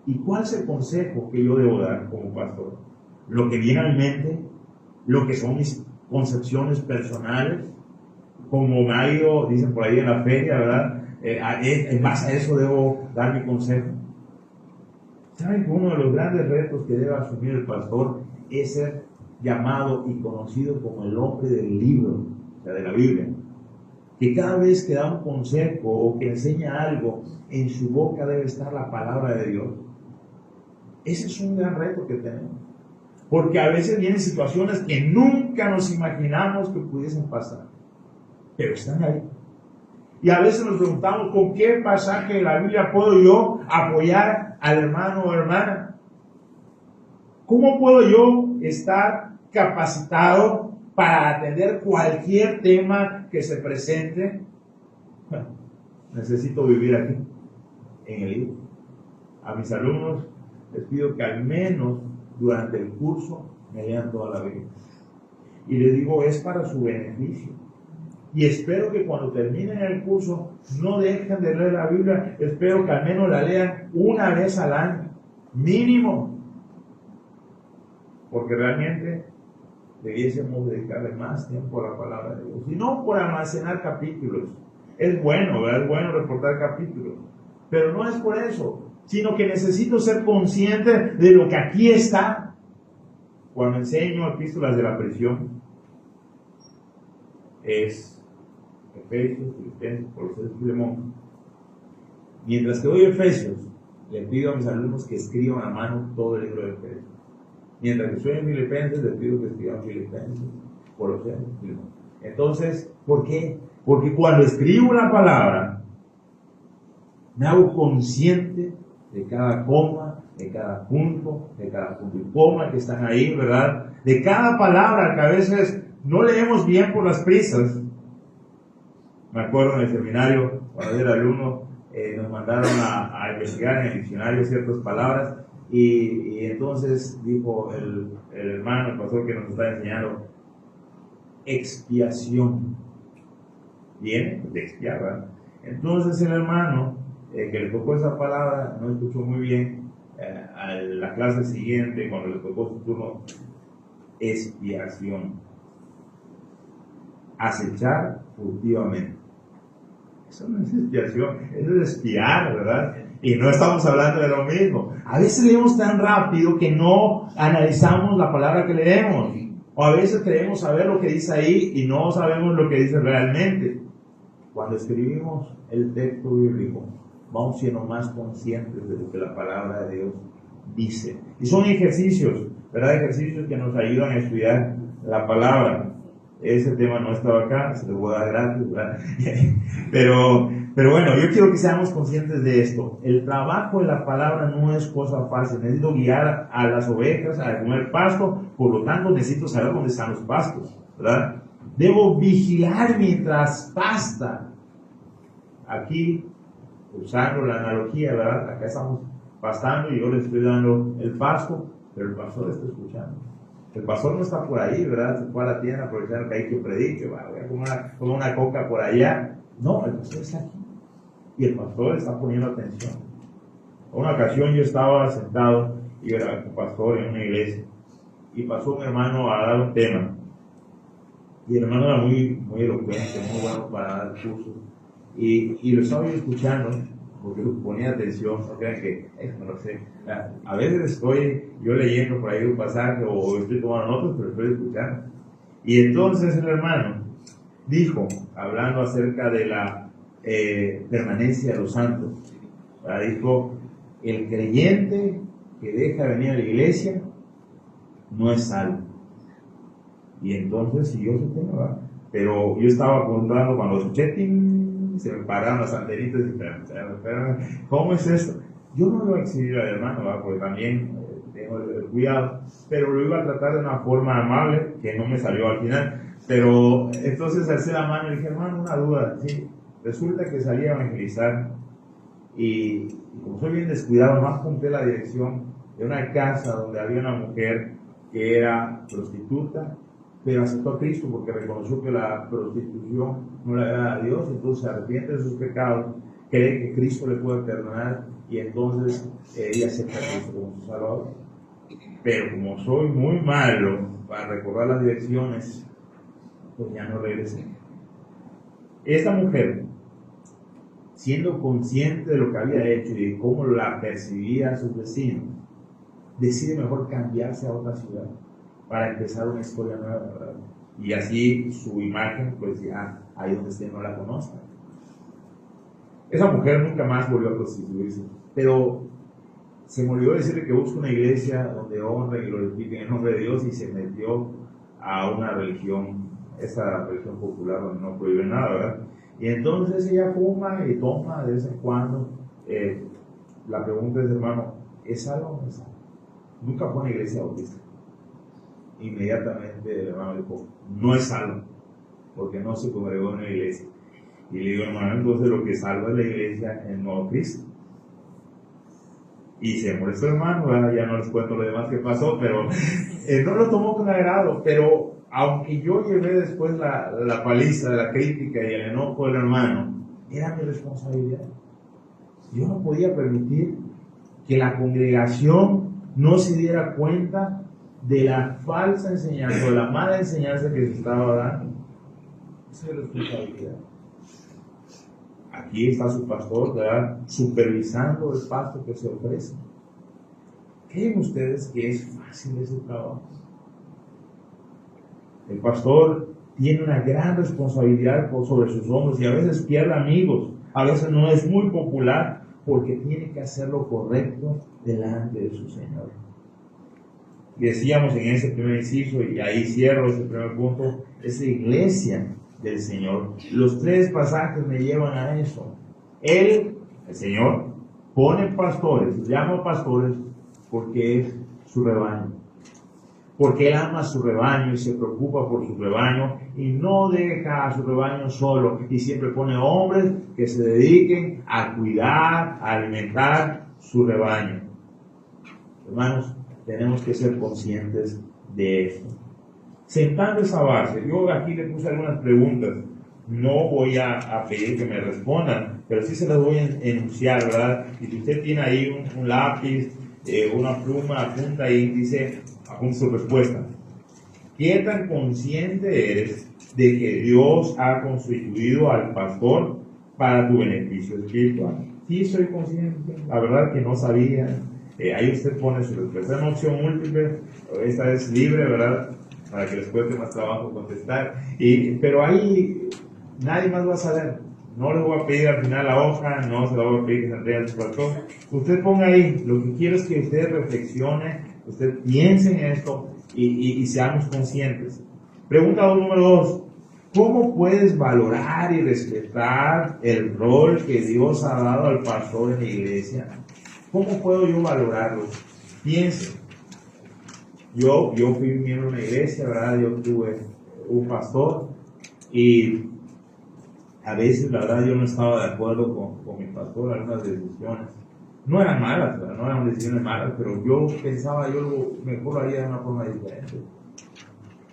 ¿Y cuál es el consejo que yo debo dar como pastor? Lo que viene a mi mente, lo que son mis concepciones personales, como me ha ido, dicen por ahí en la feria, ¿verdad? En base a eso debo dar mi consejo. ¿Saben que uno de los grandes retos que debe asumir el pastor es ser llamado y conocido como el hombre del libro, o sea, de la Biblia? Que cada vez que da un consejo o que enseña algo, en su boca debe estar la palabra de Dios. Ese es un gran reto que tenemos. Porque a veces vienen situaciones que nunca nos imaginamos que pudiesen pasar, pero están ahí. Y a veces nos preguntamos, ¿con qué pasaje de la Biblia puedo yo apoyar al hermano o hermana? ¿Cómo puedo yo estar capacitado para atender cualquier tema que se presente? Bueno, necesito vivir aquí, en el libro. A mis alumnos les pido que al menos durante el curso me lean toda la Biblia. Y les digo, es para su beneficio. Y espero que cuando terminen el curso no dejen de leer la Biblia. Espero que al menos la lean una vez al año, mínimo. Porque realmente debiésemos dedicarle más tiempo a la palabra de Dios. Y no por almacenar capítulos. Es bueno, ¿verdad? Es bueno reportar capítulos. Pero no es por eso, sino que necesito ser consciente de lo que aquí está. Cuando enseño epístolas de la prisión, es Efesios, Filipenses, Colosenses, Filemón. Mientras que doy Efesios, le pido a mis alumnos que escriban a mano todo el libro de Efesios. Mientras que estoy en Filipenses, les pido que escriban Filipenses, Colosenses, Filemón. Entonces, ¿por qué? Porque cuando escribo la palabra, me hago consciente de cada coma, de cada punto y coma que están ahí, ¿verdad? De cada palabra que a veces no leemos bien por las prisas. Me acuerdo en el seminario, cuando era alumno, nos mandaron a investigar en el diccionario ciertas palabras y entonces dijo el hermano, el pastor que nos está enseñando, expiación. Viene de expiar, ¿verdad? Entonces el hermano que le tocó esa palabra no escuchó muy bien. A la clase siguiente, cuando le tocó su turno, expiación. Acechar furtivamente. Eso no es expiación, eso es espiar, ¿verdad? Y no estamos hablando de lo mismo. A veces leemos tan rápido que no analizamos la palabra que leemos. O a veces creemos saber lo que dice ahí y no sabemos lo que dice realmente. Cuando escribimos el texto bíblico, vamos siendo más conscientes de lo que la palabra de Dios dice. Y son ejercicios, ¿verdad? Ejercicios que nos ayudan a estudiar la palabra. Ese tema no estaba acá, se lo voy a dar gratis, ¿verdad? pero bueno, yo quiero que seamos conscientes de esto. El trabajo de la palabra no es cosa fácil. Necesito guiar a las ovejas a comer pasto, por lo tanto necesito saber dónde están los pastos, ¿verdad? Debo vigilar mientras pasta. Aquí, usando la analogía, ¿verdad? Acá estamos pastando y yo le estoy dando el pasto, pero el pastor está escuchando. El pastor no está por ahí, ¿verdad? Se fue a la tienda aprovechando que hay que predique, voy a comer una coca por allá. No, el pastor está aquí. Y el pastor está poniendo atención. Una ocasión yo estaba sentado y era un pastor en una iglesia. Y pasó un hermano a dar un tema. Y el hermano era muy elocuente, muy bueno para dar cursos. Y lo estaba yo escuchando, porque ponía atención, no crean que no lo sé. A veces estoy yo leyendo por ahí un pasaje o estoy tomando notas, pero estoy escuchando. Y entonces el hermano dijo, hablando acerca de la permanencia de los santos, dijo, el creyente que deja venir a la iglesia no es salvo. Y entonces siguió su tema, ¿verdad? Pero yo estaba contando cuando escuché, se me pararon las antenitas y espérame, ¿cómo es esto? Yo no lo iba a exhibir al hermano, ¿verdad? Porque también tengo el cuidado, pero lo iba a tratar de una forma amable, que no me salió al final. Pero entonces alcé la mano y dije, hermano, una duda, ¿sí? Resulta que salí a evangelizar y como soy bien descuidado, no apunté la dirección de una casa donde había una mujer que era prostituta, pero aceptó a Cristo porque reconoció que la prostitución no le agrada a Dios, entonces se arrepiente de sus pecados, cree que Cristo le puede perdonar y entonces ella acepta a Cristo como su Salvador. Pero como soy muy malo para recordar las direcciones, pues ya no regresé. Esta mujer, siendo consciente de lo que había hecho y de cómo la percibía a sus vecinos, decide mejor cambiarse a otra ciudad para empezar una historia nueva, ¿verdad? Y así su imagen, pues ya ahí donde esté no la conozcan. Esa mujer nunca más volvió a prostituirse, pero se me olvidó decirle que busca una iglesia donde honren y glorifiquen el nombre de Dios y se metió a una religión, esa religión popular donde no prohíbe nada, ¿verdad? Y entonces ella fuma y toma de vez en cuando. La pregunta es, hermano, ¿es salvo o no es salvo? Nunca fue a una iglesia bautista. Inmediatamente el hermano dijo, no es salvo, porque no se congregó en una iglesia. Y le digo, hermano, entonces lo que salva es la iglesia en nuevo Cristo. Y se molestó el hermano, ¿verdad? Ya no les cuento lo demás que pasó, pero no lo tomó con agrado. Pero aunque yo llevé después la paliza de la crítica y el enojo del hermano, era mi responsabilidad. Yo no podía permitir que la congregación no se diera cuenta de la falsa enseñanza o de la mala enseñanza que se estaba dando. Esa es responsabilidad. Aquí está su pastor, ¿verdad?, supervisando el pasto que se ofrece. ¿Creen ustedes que es fácil ese trabajo? El pastor tiene una gran responsabilidad sobre sus hombros y a veces pierde amigos, a veces no es muy popular porque tiene que hacer lo correcto delante de su Señor. Decíamos en ese primer inciso, y ahí cierro ese primer punto, es la iglesia del Señor. Los 3 pasajes me llevan a eso. Él, el Señor, pone pastores, llama pastores porque es su rebaño. Porque Él ama a su rebaño y se preocupa por su rebaño y no deja a su rebaño solo y siempre pone hombres que se dediquen a cuidar, a alimentar su rebaño. Hermanos, tenemos que ser conscientes de esto. Sentando esa base, yo aquí le puse algunas preguntas, no voy a pedir que me respondan, pero sí se las voy a enunciar, ¿verdad? Y si usted tiene ahí un lápiz, una pluma, apunta ahí, apunta su respuesta. ¿Qué tan consciente eres de que Dios ha constituido al pastor para tu beneficio espiritual? Sí, soy consciente, la verdad que no sabía. Ahí usted pone su respuesta. Es una opción múltiple, esta es libre, ¿verdad?, para que les cueste más trabajo contestar. Pero ahí nadie más va a saber. No les voy a pedir al final la hoja, no se la voy a pedir que se entregue al pastor. Usted ponga ahí, lo que quiero es que usted reflexione, usted piense en esto y seamos conscientes. Pregunta número 2. ¿Cómo puedes valorar y respetar el rol que Dios ha dado al pastor en la iglesia? ¿Cómo puedo yo valorarlo? Piense. Yo fui miembro de una iglesia, ¿verdad? Yo tuve un pastor y a veces, la verdad, yo no estaba de acuerdo con mi pastor en algunas decisiones. No eran malas, ¿verdad? No eran decisiones malas, pero yo pensaba, yo lo mejor lo haría de una forma diferente.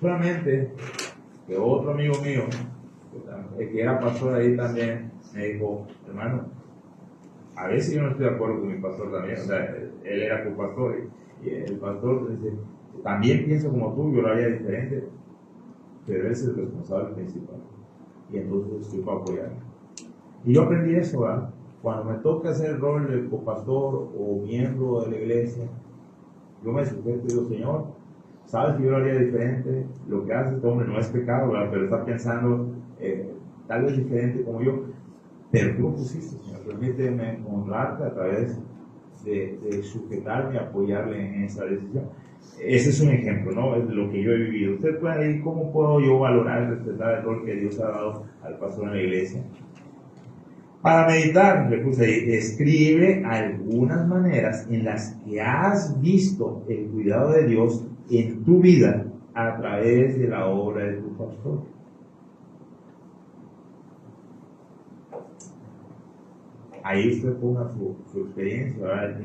Solamente que otro amigo mío, que era pastor ahí también, me dijo, hermano, a veces yo no estoy de acuerdo con mi pastor también, o sea, él era copastor y el pastor dice, también pienso como tú, yo lo haría diferente, pero él es el responsable principal. Y entonces estoy para apoyar. Y yo aprendí eso, ¿verdad? Cuando me toca hacer el rol de copastor o miembro de la iglesia, yo me sujeto y digo, Señor, sabes que yo lo haría diferente, lo que hace este hombre no es pecado, ¿verdad?, pero está pensando tal vez diferente como yo, pero tú lo pusiste, Señor, permíteme honrarte a través de sujetarme y apoyarle en esa decisión. Ese es un ejemplo, ¿no? Es lo que yo he vivido. Usted puede decir, ¿cómo puedo yo valorar y respetar el rol que Dios ha dado al pastor en la iglesia? Para meditar, le puse ahí, escribe algunas maneras en las que has visto el cuidado de Dios en tu vida a través de la obra de tu pastor. Ahí usted ponga su experiencia, ¿verdad?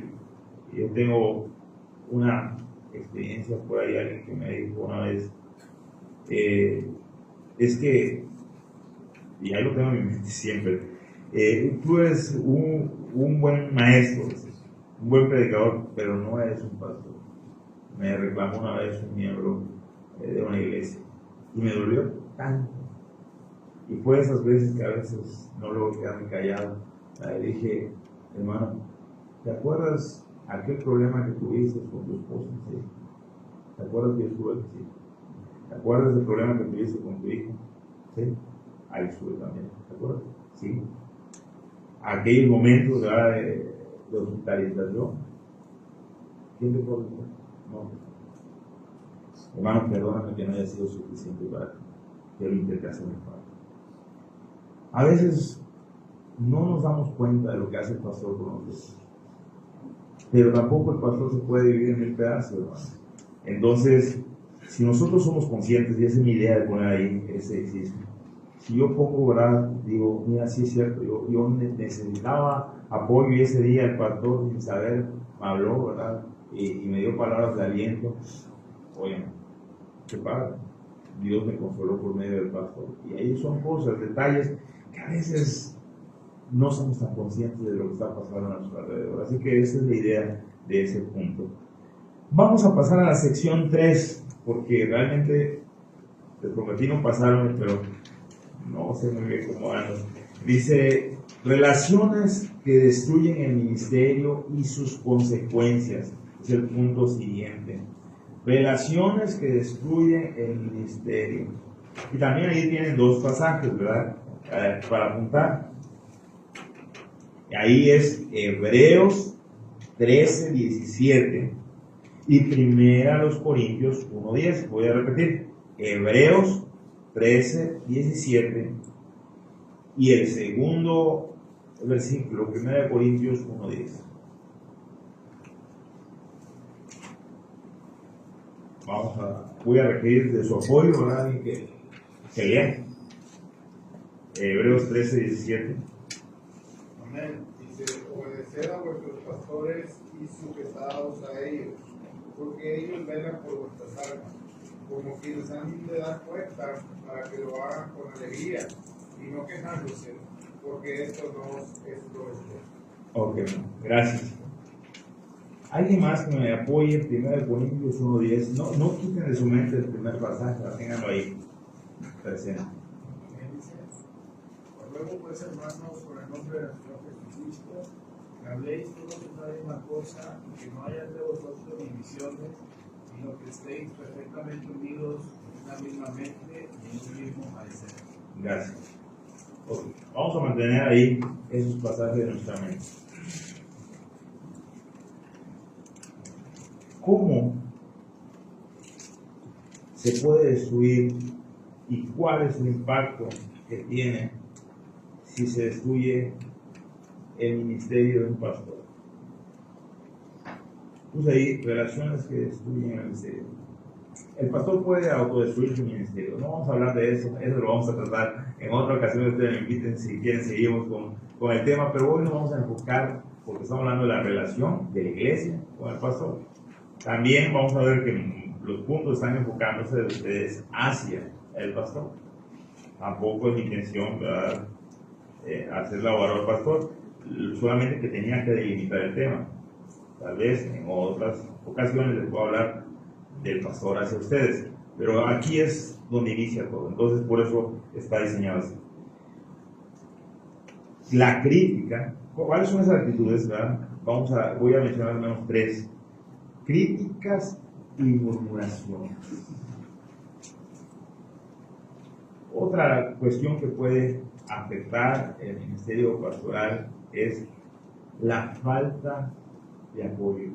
Yo tengo una experiencia por ahí, alguien que me dijo una vez, es que, y ahí lo tengo en mi mente siempre, tú eres un buen maestro, un buen predicador, pero no eres un pastor. Me reclamó una vez un miembro de una iglesia y me dolió tanto. Y fue esas veces que a veces no logro quedarme callado. Le dije, hermano, ¿te acuerdas aquel problema que tuviste con tu esposa? Sí. ¿Te acuerdas que yo estuve? Sí. ¿Te acuerdas del problema que tuviste con tu hijo? Sí. Ahí estuve también. ¿Te acuerdas? Sí. Aquellos momentos de hospitalización. ¿Quién te puede decir? No. Hermano, perdóname que no haya sido suficiente para ti. Quiero intentar hacer mi parte. A veces no nos damos cuenta de lo que hace el pastor con nosotros. Pero tampoco el pastor se puede dividir en 1000 pedazos, hermano. Entonces, si nosotros somos conscientes, y esa es mi idea de poner ahí ese ejercicio, si yo pongo, ¿verdad?, digo, mira, sí es cierto, yo necesitaba apoyo y ese día el pastor, sin saber, me habló, ¿verdad?, y me dio palabras de aliento. Oye, qué padre, Dios me consoló por medio del pastor. Y ahí son cosas, detalles que a veces no somos tan conscientes de lo que está pasando a nuestro alrededor. Así que esa es la idea de ese punto. Vamos a pasar a la sección 3, porque realmente te prometí no pasarme, pero no sé muy bien cómo ando. Dice, relaciones que destruyen el ministerio y sus consecuencias. Es el punto siguiente. Relaciones que destruyen el ministerio. Y también ahí tienen dos pasajes, ¿verdad? Para apuntar. Ahí es Hebreos 13:17 y Primera los Corintios 1:10. Voy a repetir. Hebreos 13:17 y el segundo versículo, 1 Corintios 1:10. Voy a requerir de su apoyo, ¿verdad? Alguien que lea. Hebreos 13:17. Amén. Dice, obedecer a vuestros pastores y sujetados a ellos, porque ellos velan por vuestras almas, como quienes han de dar cuenta, para que lo hagan con alegría y no quejándose, porque esto no es provechoso. Ok, gracias. ¿Alguien más que me apoye en 1 Corintios 1:10? No quiten de su mente el primer pasaje, ténganlo ahí presente. Luego, pues, hermanos, por el nombre de nuestro Jesucristo, que habléis todos una misma cosa, y que no haya entre vosotros divisiones, sino que estéis perfectamente unidos en una misma mente y en un mismo parecer. Gracias. Okay. Vamos a mantener ahí esos pasajes de nuestra mente. ¿Cómo se puede destruir y cuál es el impacto que tiene si se destruye el ministerio de un pastor? Puse ahí relaciones que destruyen el ministerio. El pastor puede autodestruir su ministerio. No vamos a hablar de eso lo vamos a tratar en otra ocasión. Ustedes me inviten si quieren, seguimos con el tema, pero hoy nos vamos a enfocar, porque estamos hablando de la relación de la iglesia con el pastor. También vamos a ver que los puntos están enfocándose de ustedes hacia el pastor. Tampoco es mi intención, ¿verdad?, hacer lavar al pastor, solamente que tenía que delimitar el tema. Tal vez en otras ocasiones les puedo hablar del pastor hacia ustedes, pero aquí es donde inicia todo. Entonces, por eso está diseñado así. La crítica, ¿cuáles son esas actitudes? ¿Verdad? Voy a mencionar al menos 3: críticas y murmuraciones. Otra cuestión que puede afectar el ministerio pastoral es la falta de apoyo.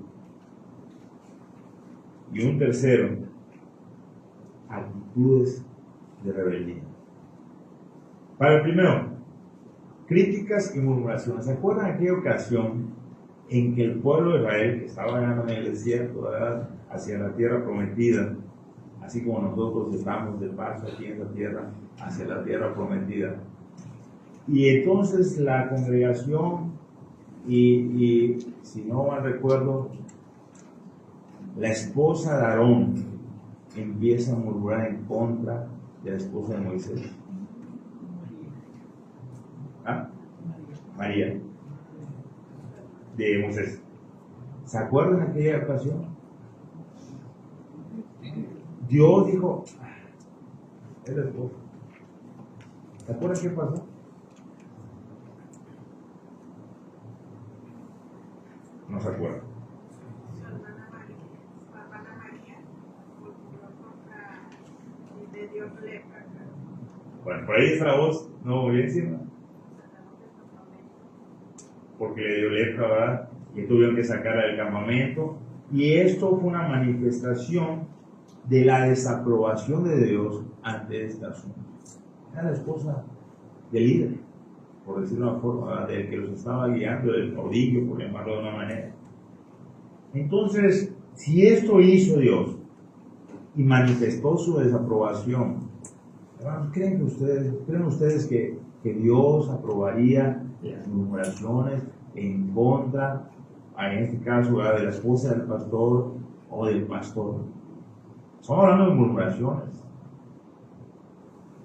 Y un tercero, actitudes de rebeldía. Para el primero, críticas y murmuraciones. ¿Se acuerdan de aquella ocasión en que el pueblo de Israel estaba vagando en el desierto, ¿verdad?, hacia la tierra prometida, así como nosotros estamos de paso aquí en la tierra, hacia la tierra prometida? Y entonces la congregación, y si no mal recuerdo, la esposa de Aarón empieza a murmurar en contra de la esposa de Moisés. María, de Moisés. ¿Se acuerdan de aquella ocasión? Dios dijo, es la esposa. ¿Se acuerdan qué pasó? No se acuerdan. Bueno, por ahí está la voz, no voy a decir, porque le dio lepra, ¿verdad? Y tuvieron que sacarla del campamento. Y esto fue una manifestación de la desaprobación de Dios ante este asunto. Era la esposa del líder, por decirlo de una forma, del que los estaba guiando, del caudillo, por llamarlo de una manera. Entonces, si esto hizo Dios y manifestó su desaprobación, hermanos, ¿creen ustedes que Dios aprobaría las murmuraciones en contra, en este caso, ¿verdad?, de la esposa del pastor o del pastor? Estamos hablando de murmuraciones.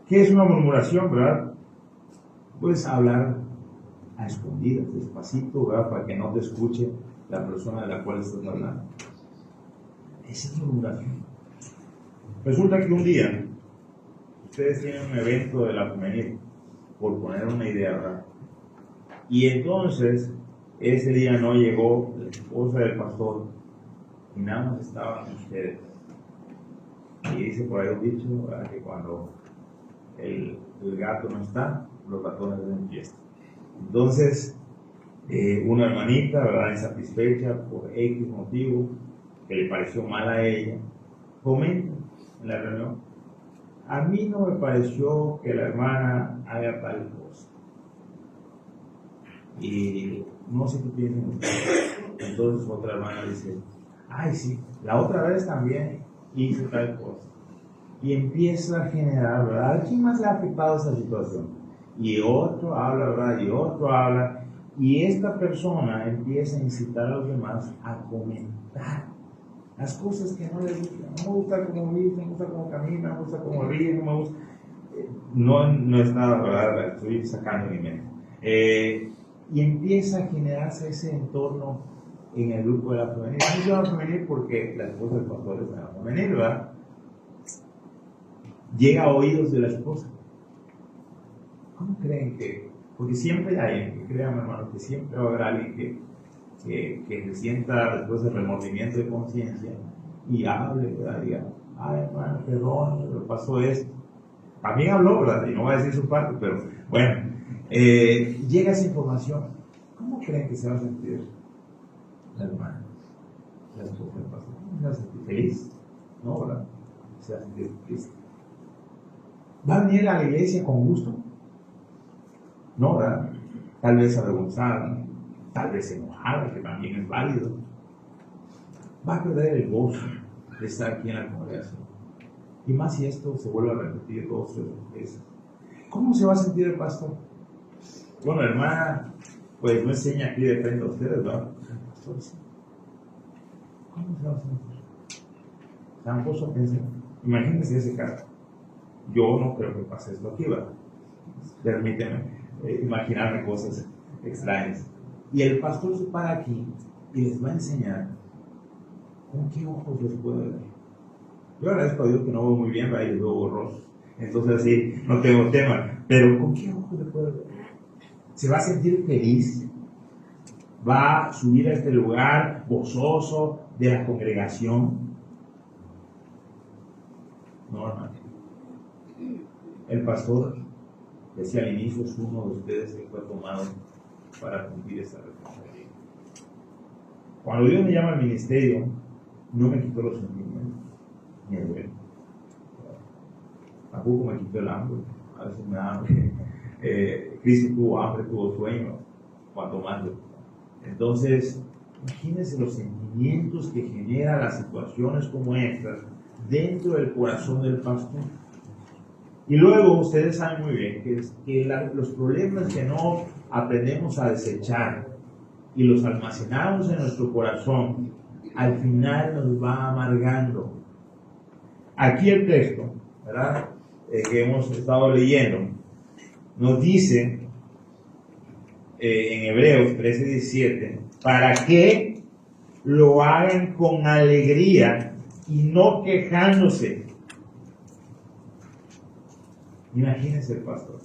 ¿Qué es una murmuración, verdad? Puedes hablar a escondidas, despacito, ¿verdad?, para que no te escuche la persona de la cual estás hablando. Esa es murmuración. Resulta que un día ustedes tienen un evento de la femenil, por poner una idea, ¿verdad? Y entonces ese día no llegó la esposa del pastor y nada más estaban ustedes. Y dice por ahí un dicho, ¿verdad?, que cuando el gato no está, los ratones hacen fiesta. Entonces, una hermanita, ¿verdad?, insatisfecha por X motivo, que le pareció mal a ella, comenta en la reunión: a mí no me pareció que la hermana haga tal cosa. Y no sé qué piensan ustedes. Entonces otra hermana dice: ay, sí, la otra vez también hizo tal cosa. Y empieza a generar, ¿verdad?, ¿a quién más le ha afectado esa situación? Y otro habla, ¿verdad?, y otro habla. Y esta persona empieza a incitar a los demás a comentar las cosas que no les gustan. No me gusta cómo vive, no me gusta cómo camina, no me gusta cómo ríe, no me gusta. No es nada, ¿verdad?, estoy sacando mi mente. Y empieza a generarse ese entorno en el grupo de la femenil. No se llama femenil porque la esposa del pastor es la femenil, ¿verdad? Llega a oídos de la esposa. ¿Cómo creen que? Porque siempre hay alguien, créanme, hermano, que siempre va a haber alguien que se sienta después del remordimiento de conciencia y hable, ¿verdad? Diga: ay, hermano, perdón, me pasó esto. También habló, ¿verdad? Y no va a decir su parte, pero bueno, llega esa información. ¿Cómo creen que se va a sentir la hermana, la esposa del pastor? ¿Se va a sentir feliz? No, ¿verdad? Se va a sentir triste. ¿Va a venir a la iglesia con gusto? No, ¿verdad? Tal vez avergonzada, tal vez enojada, que también es válido. Va a perder el gozo de estar aquí en la congregación. Y más si esto se vuelve a repetir 2 o 3 veces. ¿Cómo se va a sentir el pastor? Bueno, hermana, pues no enseña aquí de frente a ustedes, ¿verdad? El pastor sí. ¿Cómo se va a sentir? Tampoco piensen. Imagínense ese caso. Yo no creo que pase esto aquí, ¿verdad? Permíteme imaginarme cosas extrañas. Y el pastor se para aquí y les va a enseñar con qué ojos les puede ver. Yo agradezco a Dios que no veo muy bien, ¿verdad? Y les veo borrosos. Entonces así no tengo tema. Pero ¿con qué ojos le puede ver? ¿Se va a sentir feliz? ¿Va a subir a este lugar gozoso de la congregación? No, hermano. El pastor, decía al inicio, es uno de ustedes que fue tomado para cumplir esa responsabilidad. Cuando Dios me llama al ministerio, no me quitó los sentimientos, ni el duelo. Tampoco me quitó el hambre. A veces me da hambre. Cristo tuvo hambre, tuvo sueño, cuanto más. Entonces, imagínense los sentimientos que generan las situaciones como estas dentro del corazón del pastor. Y luego ustedes saben muy bien que los problemas que no aprendemos a desechar y los almacenamos en nuestro corazón, al final nos va amargando. Aquí el texto, ¿verdad?, que hemos estado leyendo, nos dice en Hebreos 13:17, para que lo hagan con alegría y no quejándose. Imagínense el pastor.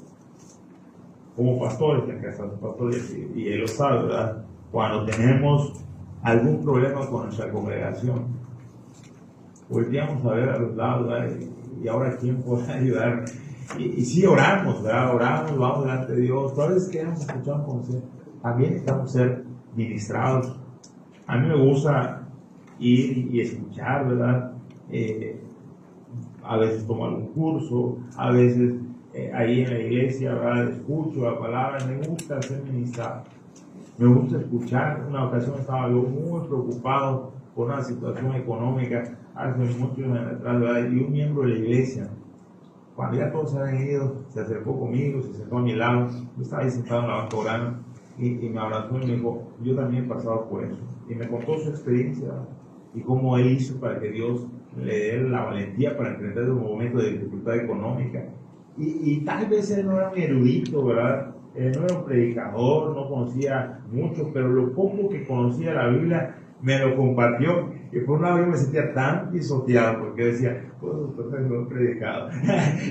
Como pastores, que acá están pastores y él lo sabe, ¿verdad? Cuando tenemos algún problema con nuestra congregación, volteamos a ver a los lados, ¿verdad? Y ahora quién puede ayudar. Y sí oramos, ¿verdad? Oramos, vamos delante de Dios. Todas veces queremos escuchar un consejo. También necesitamos ser ministrados. A mí me gusta ir y escuchar, ¿verdad? A veces tomo algún curso, a veces ahí en la iglesia, ¿verdad?, escucho la palabra. Me gusta ser ministrado, me gusta escuchar. Una ocasión estaba yo muy preocupado por una situación económica hace muchos años atrás, ¿verdad?, y un miembro de la iglesia, cuando ya todos se habían ido, se acercó conmigo, se sentó a mi lado. Yo estaba ahí sentado en la banca orando y me abrazó y me dijo: yo también he pasado por eso. Y me contó su experiencia, ¿verdad?, y cómo él hizo para que Dios le dé la valentía para enfrentar un momento de dificultad económica. Y tal vez él no era un erudito, ¿verdad? Él no era un predicador, no conocía mucho, pero lo poco que conocía la Biblia me lo compartió. Y por un lado yo me sentía tan pisoteado porque decía, pues entonces lo he predicado.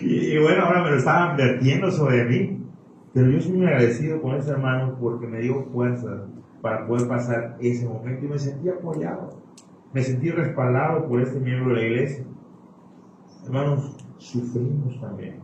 y bueno, ahora me lo estaban vertiendo sobre mí. Pero yo soy muy agradecido con ese hermano porque me dio fuerza para poder pasar ese momento y me sentí apoyado. Me sentí respaldado por este miembro de la iglesia. Hermanos, sufrimos también.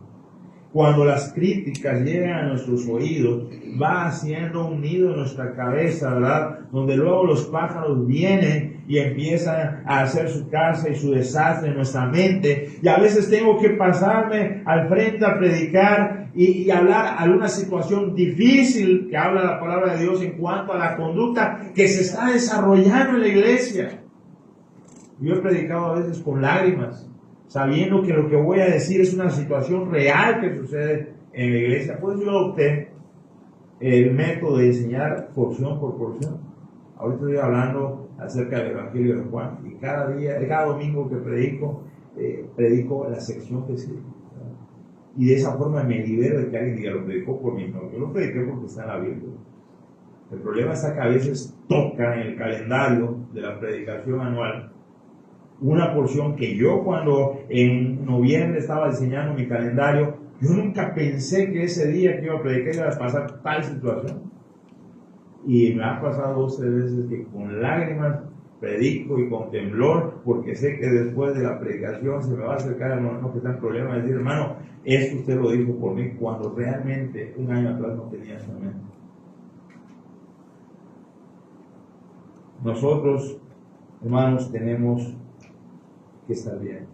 Cuando las críticas llegan a nuestros oídos, va haciendo un nido en nuestra cabeza, ¿verdad? Donde luego los pájaros vienen y empiezan a hacer su casa y su desastre en nuestra mente. Y a veces tengo que pasarme al frente a predicar y hablar alguna situación difícil que habla la palabra de Dios en cuanto a la conducta que se está desarrollando en la iglesia. Yo he predicado a veces con lágrimas, sabiendo que lo que voy a decir es una situación real que sucede en la iglesia. Pues yo adopté el método de enseñar porción por porción. Ahorita estoy hablando acerca del Evangelio de Juan y cada domingo que predico la sección que sigue. Y de esa forma me libero de que alguien diga, lo predicó por mí. No, yo lo prediqué porque está en la Biblia. El problema es que a veces toca en el calendario de la predicación anual una porción que yo cuando en noviembre estaba diseñando mi calendario, yo nunca pensé que ese día que iba a predicar iba a pasar tal situación. Y me ha pasado 2 o 3 veces que con lágrimas predico y con temblor, porque sé que después de la predicación se me va a acercar el hermano que está en problema y decir, hermano, esto usted lo dijo por mí, cuando realmente un año atrás no tenía eso en mente. Nosotros, hermanos, tenemos que estar bien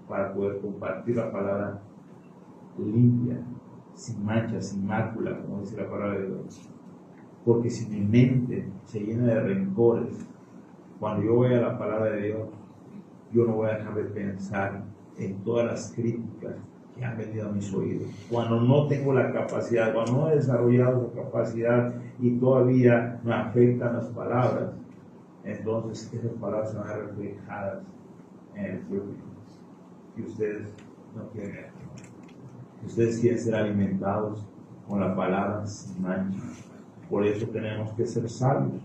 para poder compartir la palabra limpia, sin mancha, sin mácula, como dice la palabra de Dios. Porque si mi mente se llena de rencores, cuando yo voy a la palabra de Dios, yo no voy a dejar de pensar en todas las críticas que han venido a mis oídos. Cuando no tengo la capacidad, cuando no he desarrollado la capacidad y todavía me afectan las palabras, entonces esas palabras se van a ver reflejadas en el público. Y ustedes no quieren eso. Ustedes quieren ser alimentados con la palabra sin mancha. Por eso tenemos que ser sabios.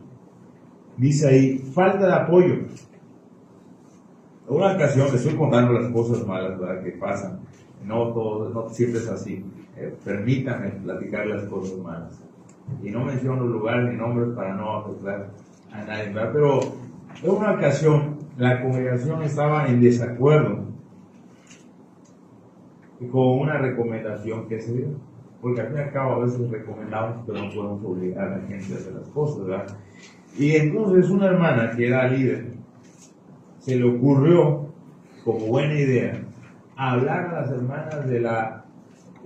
Dice ahí, falta de apoyo. En una ocasión, les estoy contando las cosas malas, ¿verdad?, que pasan. No siempre es así. Permítanme platicar las cosas malas. Y no menciono lugares ni nombres para no afectar a nadie, ¿verdad? Pero en una ocasión, la congregación estaba en desacuerdo con una recomendación que se dio. Porque al fin y al cabo a veces recomendamos, pero no podemos obligar a la gente a hacer las cosas, ¿verdad? Y entonces una hermana que era líder, se le ocurrió, como buena idea, hablar a las hermanas de la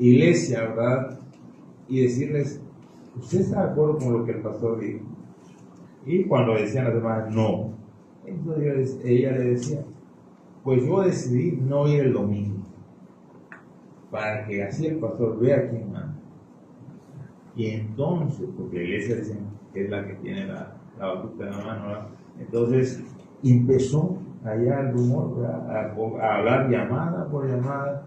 iglesia, ¿verdad? Y decirles, ¿usted está de acuerdo con lo que el pastor dijo? Y cuando decían las hermanas, no. Entonces ella le decía, pues yo decidí no ir el domingo, para que así el pastor vea quién manda. Y entonces, porque la iglesia dicen que es la que tiene la batuta en la mano, ¿verdad? Entonces empezó allá el rumor a hablar llamada por llamada,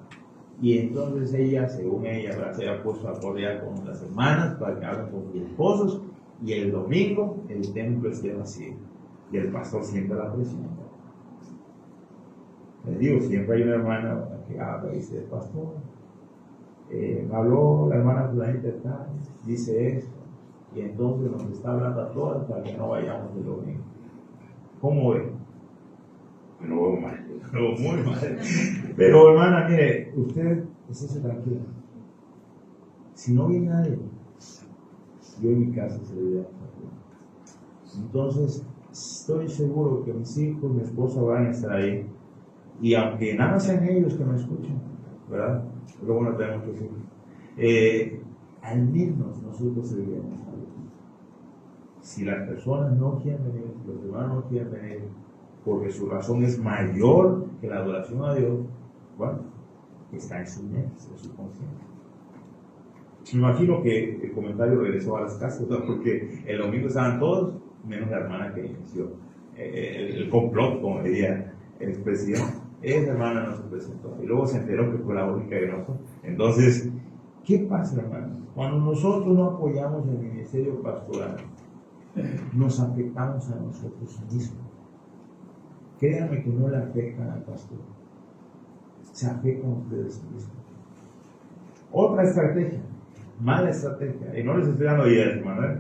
y entonces ella, según ella, ¿verdad?, se había puesto a correr con las hermanas para que hablen con sus esposos, y el domingo el templo esté vacío y el pastor siente la presión. Les digo, siempre hay una hermana que habla y dice, pastor, me habló la hermana fulanita tal, dice eso, y entonces nos está hablando a todas para que no vayamos el domingo. ¿Cómo ve? No veo mal, no veo muy mal. Pero hermana, mire, usted esté tranquila. Si no viene nadie, yo en mi casa se le tranquila. Entonces, estoy seguro que mis hijos, mi esposa van a estar ahí. Y aunque nada más sean ellos que me escuchen, ¿verdad? Pero bueno, tenemos que decir. Al menos nosotros serviremos a Dios. Si las personas no quieren venir, los hermanos no quieren venir, porque su razón es mayor que la adoración a Dios, bueno, está en su mente, en su conciencia. Me imagino que el comentario regresó a las casas, ¿no?, porque el domingo estaban todos, menos la hermana que inició el complot, como diría el presidente. Esa hermana no se presentó y luego se enteró que fue la única que no fue. Entonces, ¿qué pasa, hermanos? Cuando nosotros no apoyamos el ministerio pastoral, nos afectamos a nosotros mismos. créanme que no le afectan al pastor, se afectan a ustedes mismos. Otra estrategia, mala estrategia, y no les estoy dando ideas, hermano,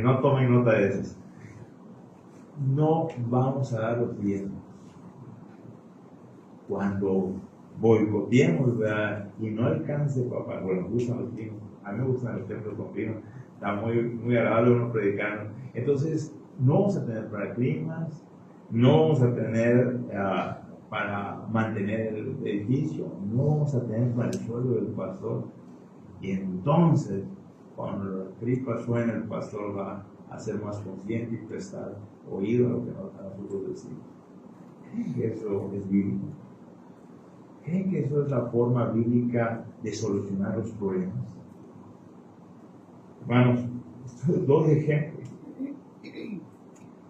no tomen nota de esas. No vamos a dar los diezmos. Cuando boicoteemos, ¿verdad? Y no alcance papá, bueno, me gustan los pinos, a mí me gustan los templos con pinos, está muy agradable uno predicando. Entonces, no vamos a tener para climas, no vamos a tener para mantener el edificio, no vamos a tener para el sueldo del pastor. Y entonces, cuando la tripa suena, el pastor va a ser más consciente y prestar oído a lo que nosotros decimos. ¿Creen que eso es bíblico? ¿Creen que eso es la forma bíblica de solucionar los problemas? Hermanos, estos dos ejemplos.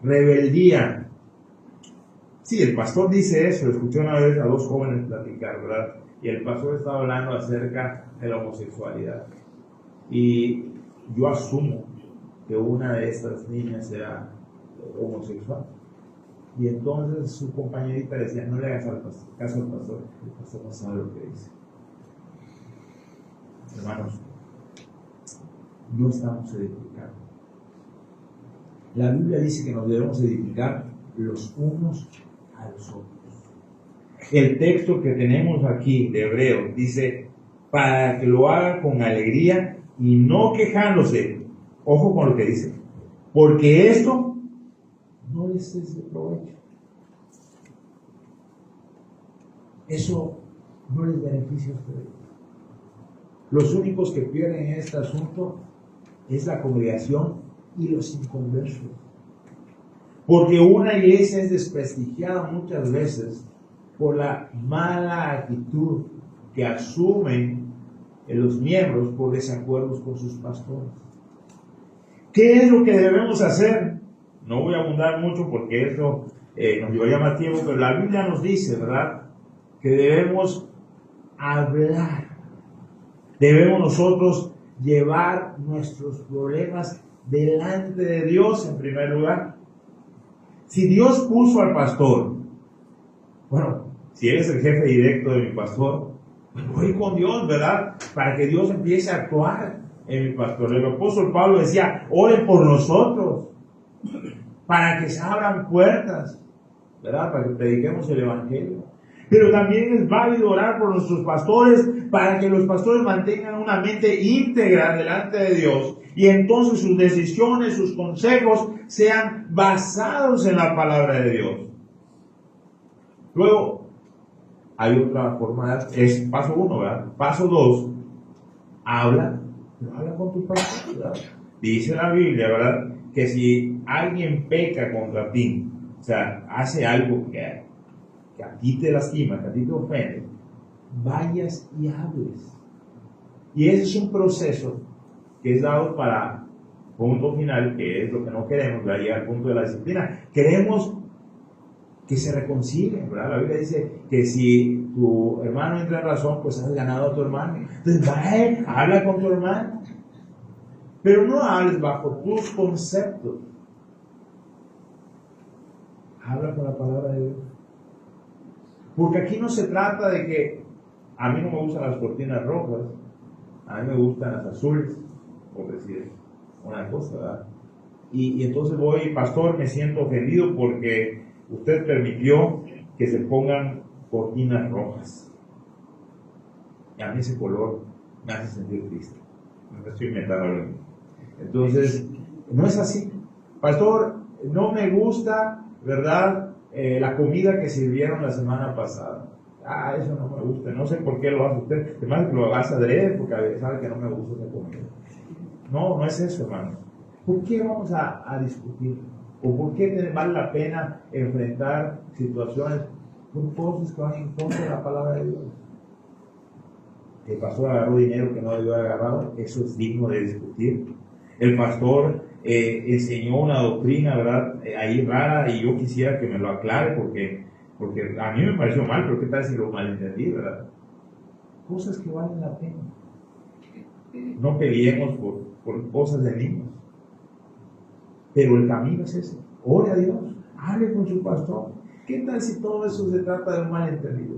Rebeldía. Sí, el pastor dice eso. Escuché una vez a dos jóvenes platicar, ¿verdad? Y el pastor estaba hablando acerca de la homosexualidad. Y yo asumo que una de estas niñas era homosexual. Y entonces su compañerita decía, no le hagas caso al pastor, el pastor no sabe lo que dice. Hermanos, no estamos edificando. La Biblia dice que nos debemos edificar los unos a los otros. El texto que tenemos aquí de Hebreo dice, para que lo haga con alegría y no quejándose. Ojo con lo que dice, porque esto no les es de provecho. Eso no les beneficia a ustedes. Los únicos que pierden en este asunto es la congregación y los inconversos. Porque una iglesia es desprestigiada muchas veces por la mala actitud que asumen los miembros por desacuerdos con sus pastores. ¿Qué es lo que debemos hacer? No voy a abundar mucho porque eso nos llevaría más tiempo, pero la Biblia nos dice, ¿verdad?, que debemos hablar. Debemos nosotros llevar nuestros problemas delante de Dios en primer lugar. Si Dios puso al pastor, bueno, si él es el jefe directo de mi pastor, voy con Dios, ¿verdad? Para que Dios empiece a actuar en mi pastor. El apóstol Pablo decía, oren por nosotros, para que se abran puertas, ¿verdad? Para que prediquemos el evangelio. Pero también es válido orar por nuestros pastores, para que los pastores mantengan una mente íntegra delante de Dios. Y entonces sus decisiones, sus consejos sean basados en la palabra de Dios. Luego, hay otra forma, es paso 1, ¿verdad? Paso 2, habla con tu pastor, ¿verdad? Dice la Biblia, ¿verdad?, que si alguien peca contra ti, o sea, hace algo que a ti te lastima, que a ti te ofende, vayas y hables. Y ese es un proceso que es dado para punto final, que es lo que no queremos, ¿verdad?, llegar al punto de la disciplina. Queremos que se reconcilien, ¿verdad? La Biblia dice que si tu hermano entra en razón, pues has ganado a tu hermano. Entonces, vaya, habla con tu hermano. Pero no hables bajo tus conceptos. Habla con la palabra de Dios. Porque aquí no se trata de que a mí no me gustan las cortinas rojas, a mí me gustan las azules, por decir una cosa, ¿verdad? Y entonces voy, pastor, me siento ofendido porque usted permitió que se pongan cortinas rojas. Y a mí ese color me hace sentir triste. No estoy inventando algo. Entonces, no es así. Pastor, no me gusta, ¿verdad?, la comida que sirvieron la semana pasada. Eso no me gusta. No sé por qué lo hace usted. Además que lo hace adrede porque sabe que no me gusta esa comida. No es eso, hermano. ¿Por qué vamos a discutir? ¿O por qué vale la pena enfrentar situaciones por cosas que van en contra de la palabra de Dios? El pastor agarró dinero que no debió haber agarrado, eso es digno de discutir. El pastor enseñó una doctrina, ¿verdad?, ahí rara, y yo quisiera que me lo aclare porque a mí me pareció mal, pero qué tal si lo malentendí, ¿verdad? Cosas que valen la pena. No peleemos por cosas de niños. Pero el camino es ese. Ore a Dios, hable con su pastor. ¿Qué tal si todo eso se trata de un malentendido?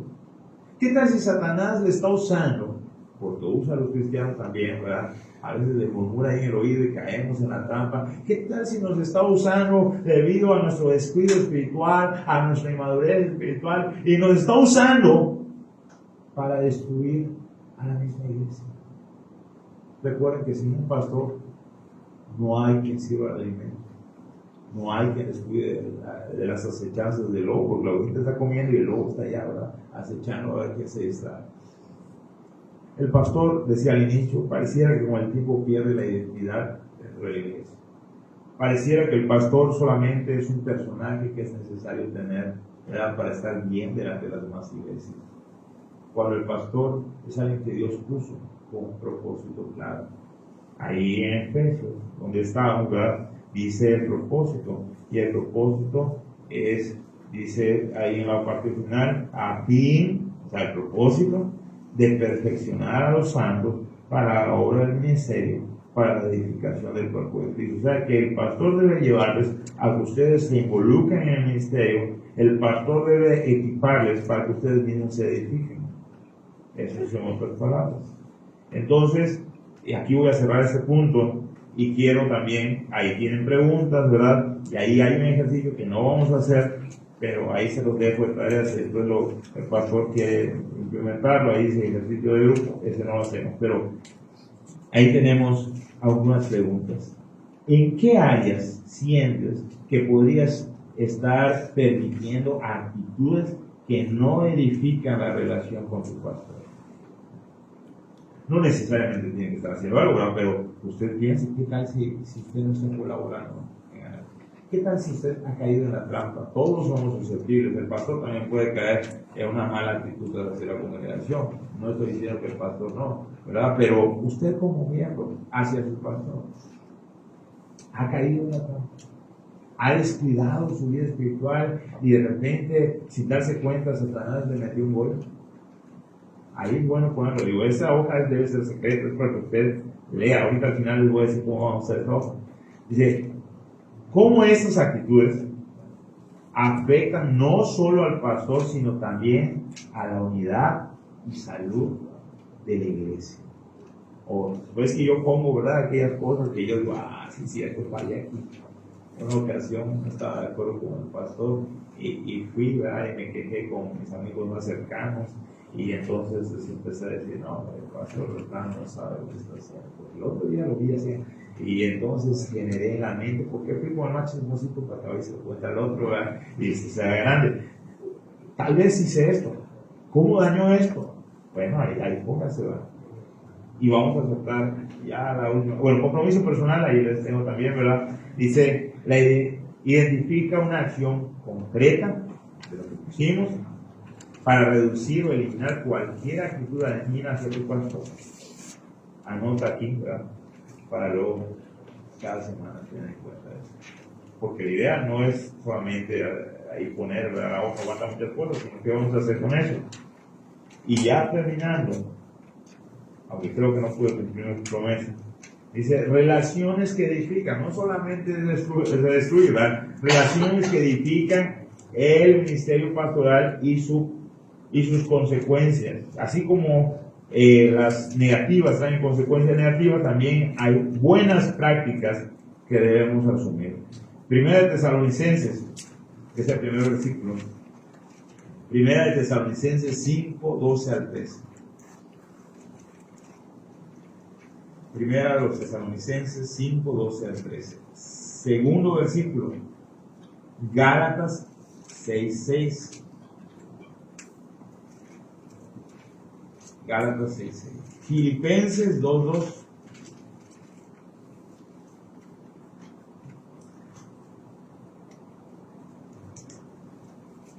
¿Qué tal si Satanás le está usando? Porque usa a los cristianos también, ¿verdad? A veces le murmura ahí en el oído y caemos en la trampa. ¿Qué tal si nos está usando debido a nuestro descuido espiritual, a nuestra inmadurez espiritual, y nos está usando para destruir a la misma iglesia? Recuerden que sin un pastor no hay quien sirva el alimento. No hay quien descuide de las acechanzas del lobo, porque la gente está comiendo y el lobo está allá, ¿verdad? Acechando a ver qué se distrae. El pastor, decía al inicio, pareciera que con el tiempo pierde la identidad dentro de la iglesia. Pareciera que el pastor solamente es un personaje que es necesario tener, ¿verdad?, para estar bien delante de las demás iglesias. Cuando el pastor es alguien que Dios puso con un propósito claro. Ahí en Efesios, donde estábamos, ¿verdad?, dice el propósito, y el propósito es, dice ahí en la parte final, a fin, o sea, el propósito de perfeccionar a los santos para la obra del ministerio, para la edificación del cuerpo de Cristo. O sea, que el pastor debe llevarles a que ustedes se involucren en el ministerio, el pastor debe equiparles para que ustedes mismos se edifiquen. Esas son otras palabras. Entonces, y aquí voy a cerrar este punto, y quiero también, ahí tienen preguntas, ¿verdad? Y ahí hay un ejercicio que no vamos a hacer, pero ahí se los dejo de tarea, si después el pastor quiere implementarlo, ahí dice ejercicio de grupo, ese no lo hacemos, pero ahí tenemos algunas preguntas. ¿En qué áreas sientes que podrías estar permitiendo actitudes que no edifican la relación con tu pastor? No necesariamente tiene que estar haciendo algo, ¿verdad? Pero usted piensa, ¿qué tal si usted no está colaborando en algo? ¿Qué tal si usted ha caído en la trampa? Todos somos susceptibles. El pastor también puede caer en una mala actitud hacia la congregación. No estoy diciendo que el pastor no, ¿verdad? Pero usted como miembro hacia su pastor ha caído en la trampa. Ha descuidado su vida espiritual y de repente, sin darse cuenta, Satanás le metió un gol. Ahí es bueno ponerlo. Digo, esa hoja debe ser secreta, es para que usted lea. Ahorita al final les voy a decir cómo vamos a hacer esa hoja. Dice, cómo estas actitudes afectan no solo al pastor, sino también a la unidad y salud de la iglesia. O después que yo pongo, ¿verdad?, aquellas cosas que yo digo, sí, cierto, fallé aquí. En una ocasión no estaba de acuerdo con el pastor y fui, ¿verdad?, y me quejé con mis amigos más cercanos. Y entonces empecé a decir, no, el pastor no sabe lo que está haciendo. El otro día lo vi así. Y entonces generé en la mente, porque fui con el más chismosito para que a veces se cuenta el otro, ¿verdad?, y se haga grande. Tal vez hice esto. ¿Cómo dañó esto? Bueno, ahí póngase, ¿verdad? Y vamos a aceptar ya la última. Bueno, compromiso personal, ahí les tengo también, ¿verdad? Dice, identifica una acción concreta de lo que pusimos para reducir o eliminar cualquier actitud dañina hacia tu pastor. Anota aquí, ¿verdad?, para luego cada semana tener en cuenta eso. Porque la idea no es solamente ahí poner, ¿verdad?, la hoja aguanta muchas cosas, sino qué vamos a hacer con eso. Y ya terminando, aunque creo que no pude cumplir mi promesa, dice, relaciones que edifican, no solamente de destruir, ¿verdad?, relaciones que edifican el ministerio pastoral y sus consecuencias, así como las negativas traen consecuencias negativas, también hay buenas prácticas que debemos asumir. Primera de Tesalonicenses, que es el primer versículo. Primera de Tesalonicenses 5, 12 al 13. Primera de los Tesalonicenses 5, 12 al 13. Segundo versículo, Gálatas 6, 6. Gálatas 6, 6. Filipenses 2, 2.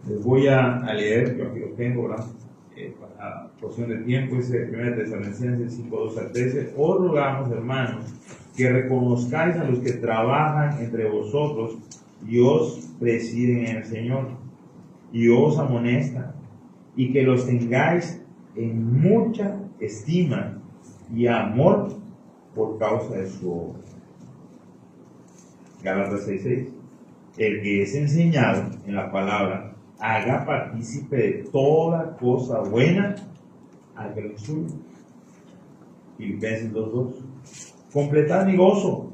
Les voy a leer, yo aquí lo tengo, ¿verdad?, para porción de tiempo, dice 1 Tesalonicenses 5, 2 al 13. Os rogamos, hermanos, que reconozcáis a los que trabajan entre vosotros y os presiden en el Señor, y os amonestan, y que los tengáis en mucha estima y amor por causa de su obra. Gálatas 6:6. El que es enseñado en la palabra haga partícipe de toda cosa buena al que lo instruye. Filipenses 2:2. Completad mi gozo,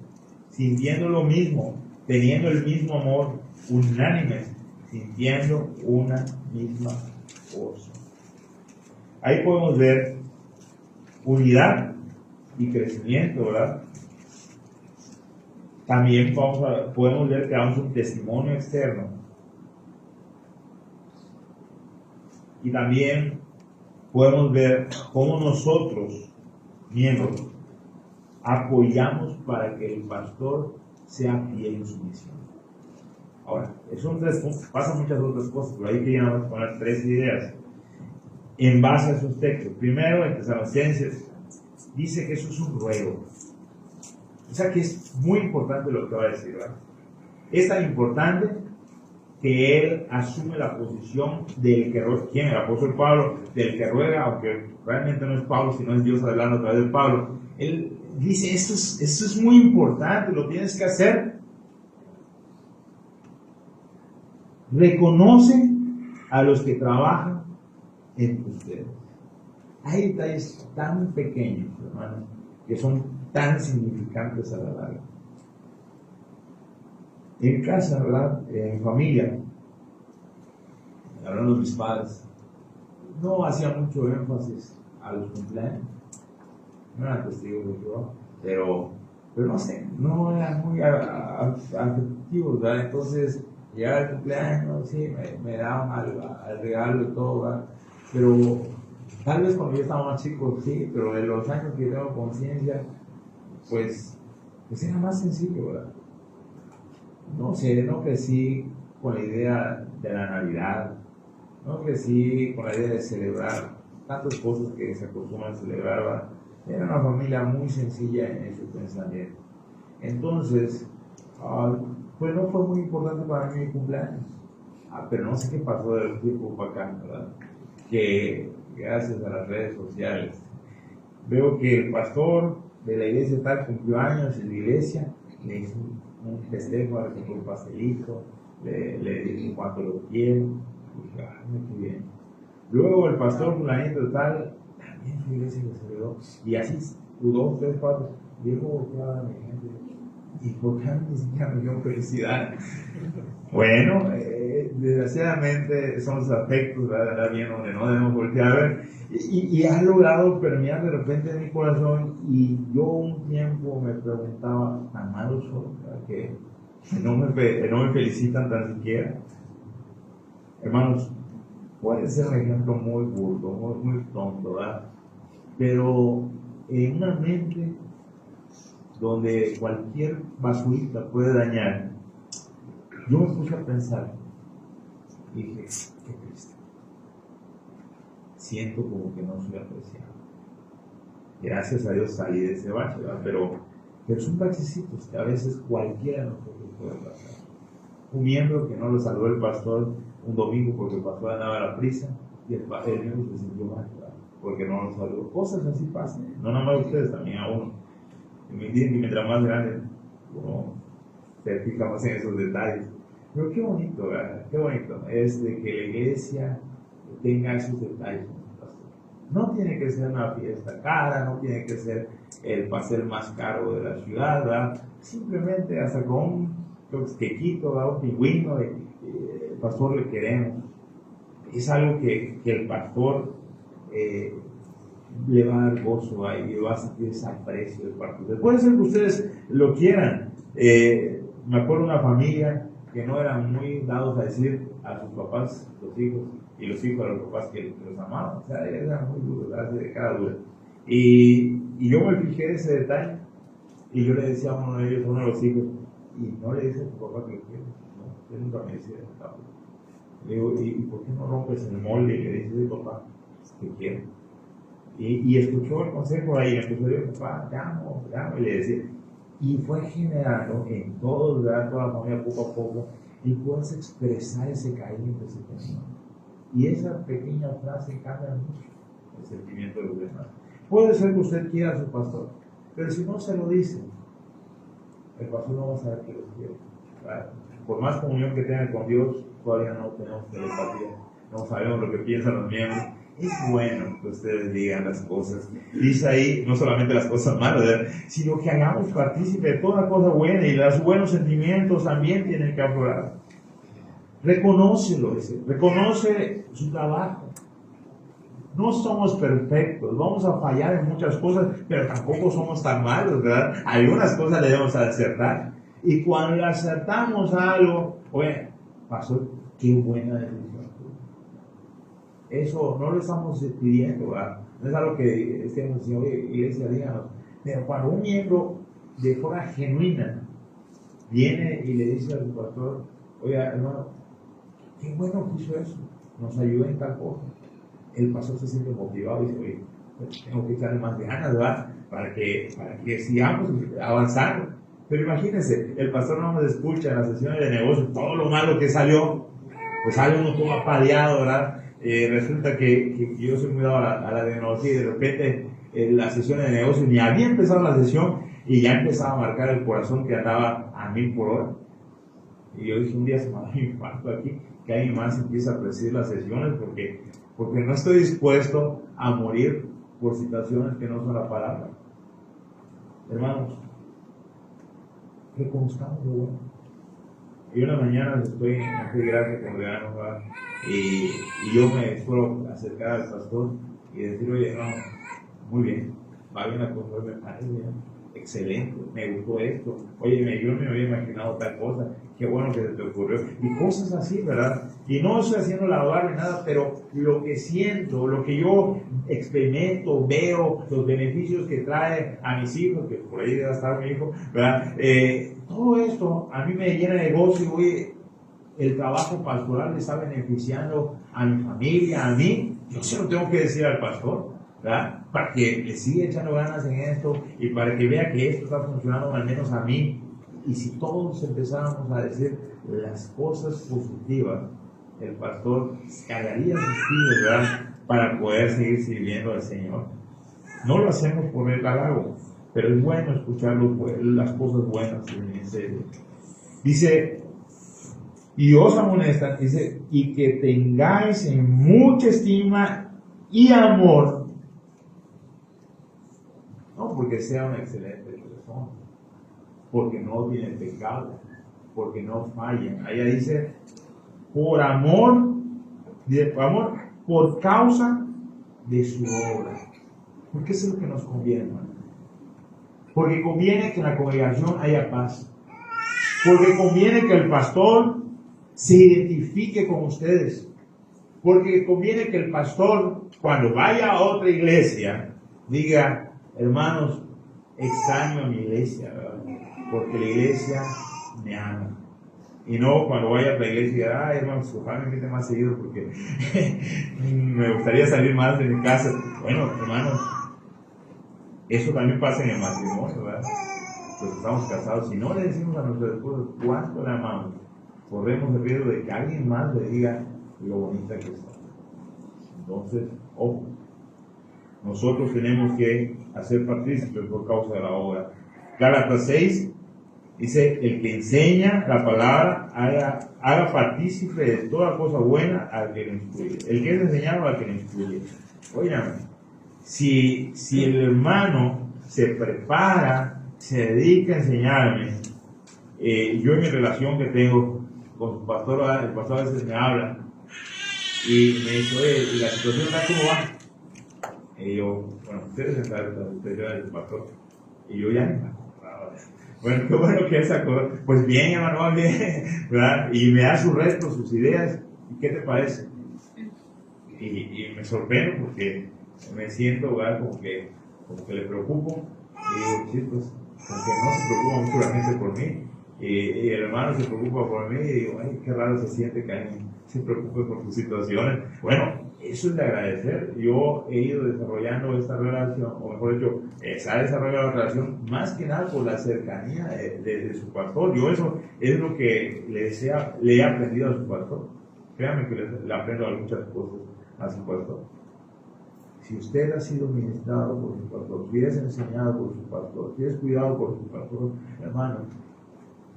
sintiendo lo mismo, teniendo el mismo amor, unánimes, sintiendo una misma cosa. Ahí podemos ver unidad y crecimiento, ¿verdad? También podemos ver que damos un testimonio externo. Y también podemos ver cómo nosotros, miembros, apoyamos para que el pastor sea fiel en su misión. Ahora, son tres puntos, pasan muchas otras cosas, pero ahí queríamos poner tres ideas en base a esos textos. Primero, en Tesalonicenses, dice que eso es un ruego. O sea que es muy importante lo que va a decir, ¿verdad? Es tan importante que él asume la posición del que ruega. ¿Quién? El apóstol Pablo, del que ruega, aunque realmente no es Pablo, sino es Dios hablando a través de Pablo. Él dice, esto es muy importante, lo tienes que hacer. Reconoce a los que trabajan entre ustedes. Hay detalles tan pequeños, hermanos, que son tan significantes a la larga. En casa, ¿verdad? En familia, hablando de mis padres, no hacía mucho énfasis a los cumpleaños. No eran testigos de Jehová, pero no sé, no eran muy afectivos, ¿verdad? Entonces, llegaba el cumpleaños, sí, me daban al regalo y todo, ¿verdad? Pero tal vez cuando yo estaba más chico, sí, pero de los años que tengo conciencia, pues era más sencillo, ¿verdad? No sé, no crecí con la idea de la Navidad, no crecí con la idea de celebrar tantas cosas que se acostumbran a celebrar, ¿verdad? Era una familia muy sencilla en ese pensamiento. Entonces, pues no fue muy importante para mí mi cumpleaños. Pero no sé qué pasó del tiempo para acá, ¿verdad? Que gracias a las redes sociales veo que el pastor de la iglesia tal cumplió años en la iglesia, le hizo un festejo, le compró un pastelito, le dijo cuánto lo quiere. Y dije, qué bien. Luego el pastor fulanito tal, también su iglesia le celebró. Y así, 2, 3, 4, dijo, claro, mi gente, ¿y por qué ni siquiera me dio felicidad? Bueno, desgraciadamente son los aspectos, ¿verdad? Bien donde no debemos voltear a ver. Y ha logrado permear de repente en mi corazón. Y yo un tiempo me preguntaba, ¿tan malos son? Que no me felicitan tan siquiera. Hermanos, puede ser un ejemplo muy burdo, muy tonto, ¿verdad? Pero en una mente donde cualquier basurita puede dañar, yo me puse a pensar y dije, qué triste. Siento como que no soy apreciado. Gracias a Dios salí de ese bache, ¿verdad? Pero son bachecitos que a veces cualquiera de nosotros puede pasar. Un miembro que no lo saludó el pastor un domingo porque el pastor andaba a la prisa y el miembro se sintió mal, ¿verdad? Porque no lo saludó. Cosas así pasan, no nada más a ustedes, también a uno. Y mientras más grande uno se fija más en esos detalles. Pero qué bonito, ¿verdad? Qué bonito es de que la iglesia tenga esos detalles. No tiene que ser una fiesta cara, no tiene que ser el pastel más caro de la ciudad, ¿verdad? Simplemente hasta con un quequito, ¿verdad? Un pingüino, el pastor le queremos. Es algo que el pastor le va a dar gozo y le va a sentir ese aprecio de parte de ustedes. Puede ser que ustedes lo quieran. Me acuerdo de una familia que no eran muy dados a decir a sus papás, los hijos, y los hijos a los papás que los amaban. O sea, eran muy duros, de cara dura. Y yo me fijé en ese detalle, y yo le decía a uno de ellos, a uno de los hijos, y no le dice a tu papá que lo quieres. No, él nunca me decía eso. Le digo, ¿y por qué no rompes el molde y le dices a papá que quiero? Y escuchó el consejo ahí, empezó a decir, papá, te amo, y le decía. Y fue generando en todos, ¿verdad? Toda la familia poco a poco, y puedes expresar ese cariño que se tenía. Y esa pequeña frase cambia mucho el sentimiento de los demás. Puede ser que usted quiera a su pastor, pero si no se lo dice, el pastor no va a saber que lo quiere. ¿Verdad? por más comunión que tengan con Dios, todavía no tenemos telepatía, no sabemos lo que piensan los miembros. Es bueno que ustedes digan las cosas. Dice ahí, no solamente las cosas malas, ¿verdad?, sino que hagamos partícipe de toda cosa buena, y los buenos sentimientos también tienen que aflorar. Reconócelo, reconoce su trabajo. No somos perfectos, vamos a fallar en muchas cosas, pero tampoco somos tan malos, ¿verdad? Algunas cosas le debemos acertar. Y cuando acertamos algo, oye, pasó, qué buena decisión. Eso no lo estamos pidiendo, ¿verdad? No es algo que estemos diciendo, oye, iglesia, díganos. Pero cuando un miembro de forma genuina viene y le dice a su pastor, oye, hermano, qué bueno que hizo eso, nos ayuda en tal cosa. El pastor se siente motivado y dice, oye, tengo que echarle más ganas, ¿verdad? Para que sigamos avanzando. Pero imagínense, el pastor no nos escucha en las sesiones de negocio, todo lo malo que salió, pues sale uno todo apaleado, ¿verdad? Resulta que yo soy muy dado a la tecnología, y de repente la sesión de negocio ni había empezado la sesión y ya empezaba a marcar el corazón que andaba a 1000 por hora. Y yo dije, un día se me va a dar un infarto aquí, que alguien más empieza a presidir las sesiones, porque no estoy dispuesto a morir por situaciones que no son la palabra. Hermanos, reconozcamos lo bueno. Y una mañana estoy en la gracia congregando, y yo me suelo acercar al pastor y decir, oye, no, muy bien, va bien la cosa, me parece bien, excelente, me gustó esto, oye, yo no me había imaginado tal cosa, qué bueno que se te ocurrió, y cosas así, ¿verdad? Y no estoy haciendo lavar ni nada, pero lo que siento, lo que yo experimento, veo, los beneficios que trae a mis hijos, que por ahí debe estar mi hijo, ¿verdad? Todo esto a mí me llena de gozo, y oye, el trabajo pastoral le está beneficiando a mi familia, a mí. Yo se lo tengo que decir al pastor, ¿verdad? Para que le siga echando ganas en esto y para que vea que esto está funcionando al menos a mí. Y si todos empezáramos a decir las cosas positivas, el pastor cargaría sus pies, ¿verdad?, para poder seguir sirviendo al Señor. No lo hacemos por el halago, pero es bueno escuchar las cosas buenas del ministerio. Dice, y os amonestan, dice, y que tengáis en mucha estima y amor, no porque sea una excelente persona, porque no tiene pecado, porque no fallan. Allá dice, por amor, por causa de su obra. Porque eso es lo que nos conviene, hermano. Porque conviene que en la congregación haya paz. Porque conviene que el pastor se identifique con ustedes. Porque conviene que el pastor, cuando vaya a otra iglesia, diga, hermanos, extraño a mi iglesia, ¿verdad? Porque la iglesia me ama. Y no cuando vaya a la iglesia y diga, hermanos, ojalá me invite más seguido porque me gustaría salir más de mi casa. Bueno, hermanos, eso también pasa en el matrimonio, ¿verdad? Pues estamos casados, si no le decimos a nuestros esposos cuánto le amamos, corremos el riesgo de que alguien más le diga lo bonita que está. Entonces, ojo, nosotros tenemos que hacer partícipes por causa de la obra. Gálatas 6 dice, el que enseña la palabra haga partícipe de toda cosa buena al que lo instruye. El que es enseñado al que lo instruye. Oigan, si el hermano se prepara, se dedica a enseñarme, yo en mi relación que tengo con su pastor, el pastor a veces me habla y me dice, oye, ¿y la situación cómo va? Y yo, bueno, ustedes saben la situación del pastor, y yo ya ni me acordaba. Bueno, qué bueno que esa cosa, pues bien, hermano, bien, ¿verdad? Y me da sus retos, sus ideas, ¿y qué te parece? Y me sorprendo porque me siento, ¿verdad?, como que le preocupo, y digo, sí, pues, como que no se preocupa mucho la gente por mí, y el hermano se preocupa por mí, y digo, ay, qué raro se siente que alguien se preocupe por tus situaciones. Bueno, eso es de agradecer. Yo he ido desarrollando esta relación, o mejor dicho, se ha desarrollado la relación más que nada por la cercanía de su pastor. Yo eso es lo que le he aprendido a su pastor. Créanme que le aprendo muchas cosas a su pastor. Si usted ha sido ministrado por su pastor, si es enseñado por su pastor, si es cuidado por su pastor, hermano,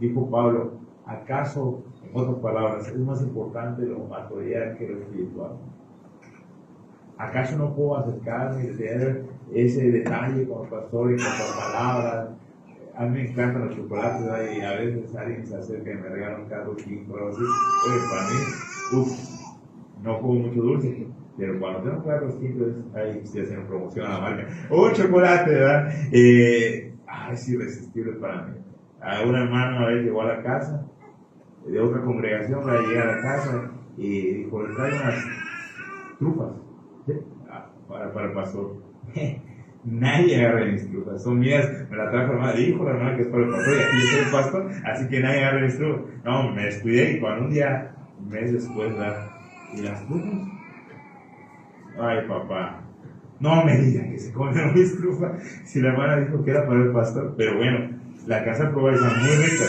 dijo Pablo, ¿Acaso, en otras palabras, es más importante lo material que lo espiritual? ¿Acaso no puedo acercarme y tener ese detalle con el pastor y con las palabras? A mí me encantan los chocolates, ¿verdad? Y a veces alguien se acerca y me regala un carro chico o algo así. Oye, para mí, no como mucho dulce, pero cuando tengo carros chicos, ahí estoy haciendo promoción a la marca. ¡Oh, chocolate, ¿verdad? Es irresistible para mí. A una hermana una vez llegó a la casa de otra congregación, para llegar a la casa y dijo, le traigo unas trufas, ¿sí? Para el pastor. Nadie agarra mis trufas, son mías, me la trajo la hermana, dijo la hermana que es para el pastor y aquí yo soy el pastor, así que nadie agarra mis trufas. No, me descuidé y cuando un mes después, ¿verdad? ¿Y las trufas? Ay, papá, no me digan que se comieron mis trufas si la hermana dijo que era para el pastor, pero bueno, la casa probada está muy rica.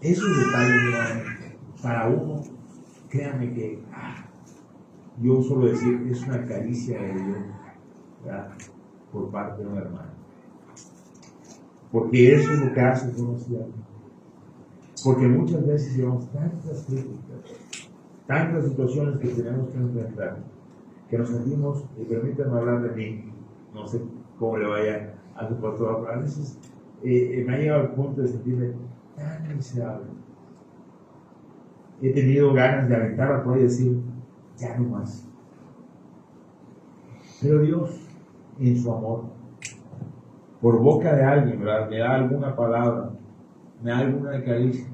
Esos detalles, para uno, créanme que yo suelo decir, es una caricia de Dios, ¿verdad? Por parte de un hermano. Porque eso es lo que hace conocido. Porque muchas veces llevamos tantas críticas, tantas situaciones que tenemos que enfrentar, que nos sentimos, y permítanme hablar de mí, no sé cómo le vaya a su pastor, pero a veces me ha llegado al punto de sentirme tan miserable. He tenido ganas de aventar la toalla y decir, ya no más. Pero Dios, en su amor, por boca de alguien, ¿verdad?, me da alguna palabra, me da alguna caricia,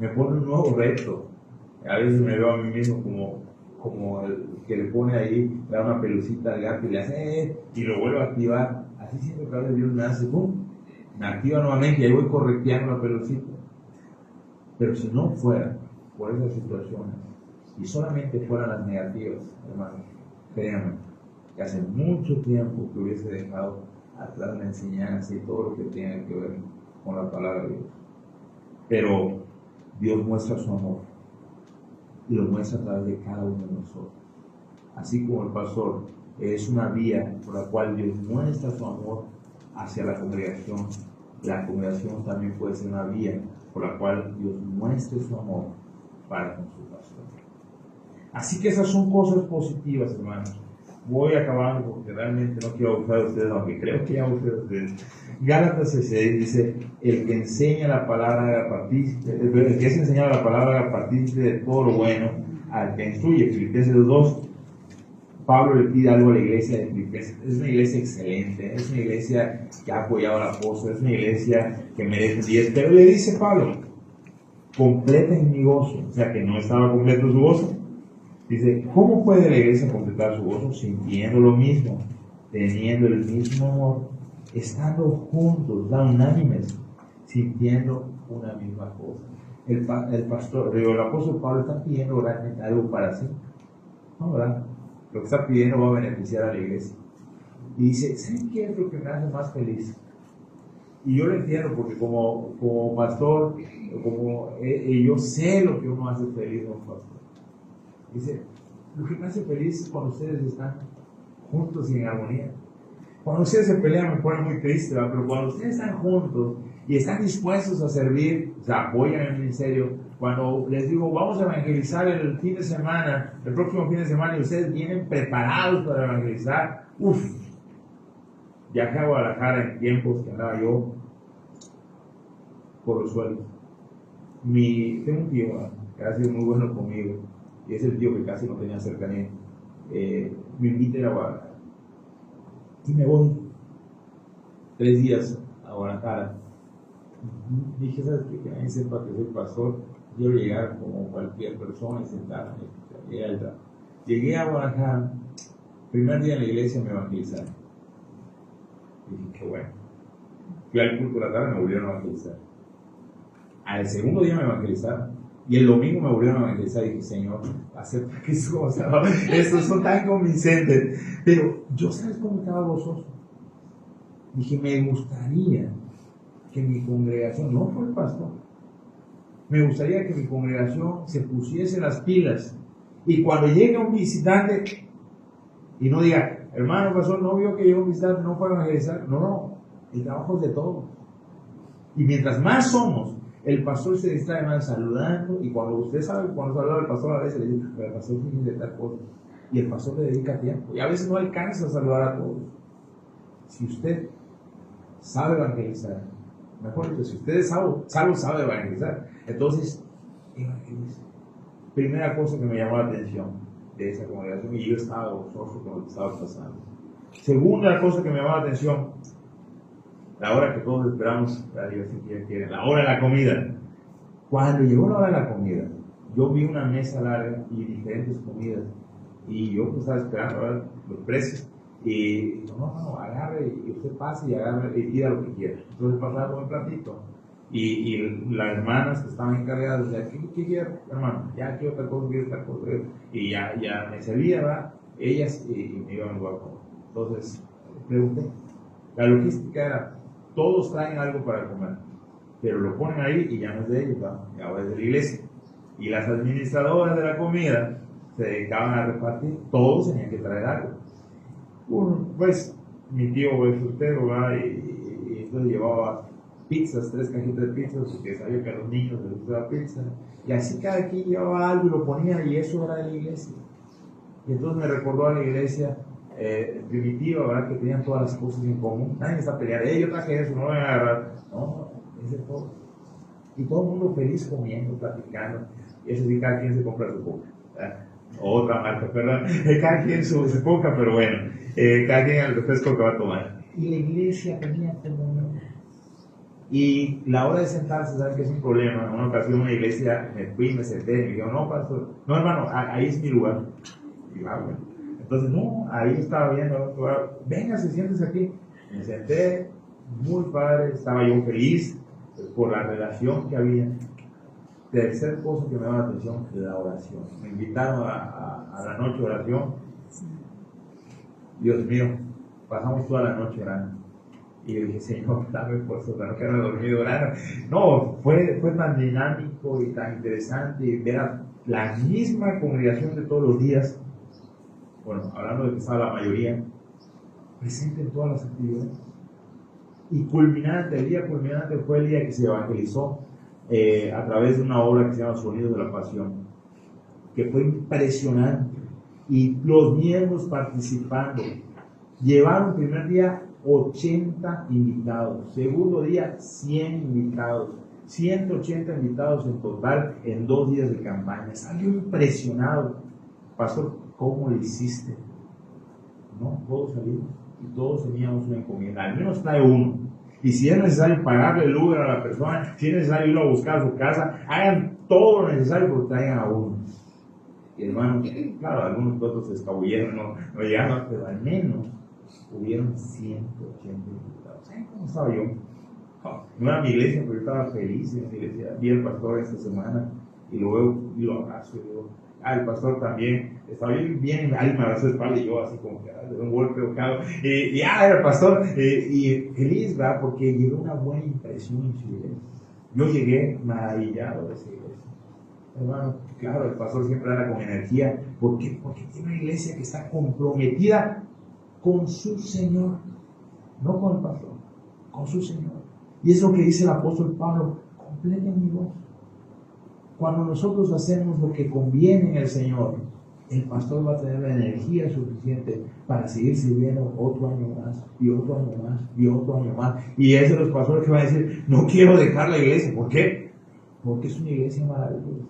me pone un nuevo reto. A veces me veo a mí mismo como el que le pone ahí, le da una pelucita al gato y le hace, y lo vuelve a activar. Así siempre que a veces Dios me hace, ¡pum!, me activa nuevamente y ahí voy correteando la pelucita. Pero si no fuera por esas situaciones, y solamente fueran las negativas, hermanos, créanme, que hace mucho tiempo que hubiese dejado atrás la enseñanza y todo lo que tenga que ver con la palabra de Dios. Pero Dios muestra su amor y lo muestra a través de cada uno de nosotros. Así como el pastor es una vía por la cual Dios muestra su amor hacia la congregación también puede ser una vía por la cual Dios muestre su amor para con su pastor. Así que esas son cosas positivas, hermanos. Voy acabando porque realmente no quiero abusar de ustedes, aunque creo que ya abusé de ustedes. Gálatas 6 dice, el que enseña la palabra haga partícipe, el que es enseñado la palabra haga partícipe de todo lo bueno al que instruye. Filipenses 2, Pablo le pide algo a la iglesia de Filipenses. Es una iglesia excelente, es una iglesia que ha apoyado al apóstol, es una iglesia que merece 10, pero le dice Pablo, completen mi gozo, o sea que no estaba completo su gozo. Dice, ¿cómo puede la iglesia completar su gozo? Sintiendo lo mismo, teniendo el mismo amor, estando juntos, unánimes, sintiendo una misma cosa. El apóstol Pablo está pidiendo realmente algo para sí, ¿no, verdad? Lo que está pidiendo va a beneficiar a la iglesia. Y dice, ¿saben qué es lo que me hace más feliz? Y yo lo entiendo porque como pastor, yo sé lo que uno hace feliz a un pastor. Dice, lo que me hace feliz es cuando ustedes están juntos y en armonía. Cuando ustedes se pelean me pone muy triste, ¿verdad? Pero cuando ustedes están juntos y están dispuestos a servir, o sea, apoyan el ministerio, cuando les digo, vamos a evangelizar el fin de semana, el próximo fin de semana, y ustedes vienen preparados para evangelizar, viajé a Guadalajara en tiempos que andaba yo por los suelos. Tengo un tío que ha sido muy bueno conmigo, y es el tío que casi no tenía cercanía. Me invita a ir a Guadalajara y me voy 3 días a Guadalajara. Dije, ¿sabes qué? Que nadie sepa que soy pastor. Quiero llegar como cualquier persona y sentarme. Llegué a Guadalajara, primer día en la iglesia me evangelizaron. Dije, qué bueno. Fui al culto de la tarde y me volvieron a evangelizar. Al segundo día me evangelizaron. Y el domingo me volvieron a evangelizar y dije, Señor, acepta que estos son tan convincentes. Pero yo, ¿sabes cómo estaba gozoso? Dije, me gustaría que mi congregación, no por el pastor, me gustaría que mi congregación se pusiese las pilas y cuando llegue un visitante y no diga, hermano pastor, no vio que llegó un visitante, no fue a evangelizar. No, el trabajo es de todos. Y mientras más somos, El pastor se distrae más saludando, y cuando usted sabe, cuando saluda al pastor, a veces le dice, pero el pastor tiene de tal cosa, y el pastor le dedica tiempo, y a veces no alcanza a saludar a todos. Si usted sabe evangelizar, mejor dicho, si usted sabe evangelizar, entonces evangelice. Primera cosa que me llamó la atención de esa congregación, y yo estaba gozoso con lo que estaba pasando. Segunda cosa que me llamó la atención, la hora que todos esperamos, la hora de la comida. Cuando llegó la hora de la comida, yo vi una mesa larga y diferentes comidas, y yo estaba esperando, ¿verdad?, los precios, y no, agarre, y usted pase y agarre y pida lo que quiera. Entonces pasaba con el platito, y las hermanas que estaban encargadas decían, ¿qué quiere, hermano? Ya quiero tal cosa, quiero tal cosa, y ya me servía, ¿verdad?, ellas, y me iban a lugar con. Entonces pregunté, la logística era, todos traen algo para comer, pero lo ponen ahí y ya no es de ellos, ¿verdad?, ya es de la iglesia. Y las administradoras de la comida se dedicaban a repartir, todos tenían que traer algo. Pues mi tío es soltero, ¿verdad?, y entonces llevaba pizzas, 3 cajitas de pizzas, porque sabía que a los niños les gusta la pizza, y así cada quien llevaba algo y lo ponía, y eso era de la iglesia. Y entonces me recordó a la iglesia primitiva, ¿verdad?, que tenían todas las cosas en común. Nadie está peleando, yo traje eso, no voy a agarrar. No, es de todo. Y todo el mundo feliz comiendo, platicando. Y eso sí, cada quien se compra su coca, ¿verdad? Otra marca, perdón. Cada quien su coca, pero bueno, cada quien el refresco que va a tomar. Y la iglesia tenía comunión. Y la hora de sentarse, ¿saben que es un problema? En una ocasión, en una iglesia, me fui, me senté, y me dijeron, no, pastor, no, hermano, ahí es mi lugar. Y bueno. Entonces, no, ahí estaba viendo, venga, siéntese aquí. Me senté, muy padre, estaba yo feliz por la relación que había. Tercer cosa que me llama la atención, la oración. Me invitaron a la noche de oración. Dios mío, pasamos toda la noche orando. Y yo dije, Señor, dame fuerza para no quedarme dormido orando. No, fue tan dinámico y tan interesante ver a la misma congregación de todos los días. Bueno, hablando de que estaba la mayoría, presente en todas las actividades. Y culminante, el día culminante fue el día que se evangelizó a través de una obra que se llama Sonidos de la Pasión, que fue impresionante. Y los miembros participando. Llevaron primer día 80 invitados, segundo día 100 invitados, 180 invitados en total en 2 días de campaña. Salió impresionado. Pastor, ¿cómo lo hiciste? No, todos salimos y todos teníamos una encomienda. Al menos trae uno. Y si es necesario pagarle el Uber a la persona, si es necesario irlo a buscar a su casa, hagan todo lo necesario porque traigan a uno. Y hermano, claro, algunos otros se escabulleron, no llegaron, pero al menos hubieron 180 invitados. ¿Saben cómo estaba yo? No era mi iglesia, pero yo estaba feliz en mi iglesia. Vi al pastor esta semana y lo veo y lo abrazo y digo, el pastor también estaba bien, ahí me abrazó de espalda y yo así como que de un golpe bocado y era el pastor y feliz, ¿verdad? Porque llegó una buena impresión en su iglesia. Yo llegué maravillado de esa iglesia. Hermano, claro, el pastor siempre anda con energía. ¿Por qué? Porque tiene una iglesia que está comprometida con su Señor, no con el pastor, con su Señor. Y es lo que dice el apóstol Pablo, completen mi voz. Cuando nosotros hacemos lo que conviene en el Señor, el pastor va a tener la energía suficiente para seguir sirviendo otro año más, y otro año más, y otro año más. Y es de los pastores que van a decir, no quiero dejar la iglesia. ¿Por qué? Porque es una iglesia maravillosa.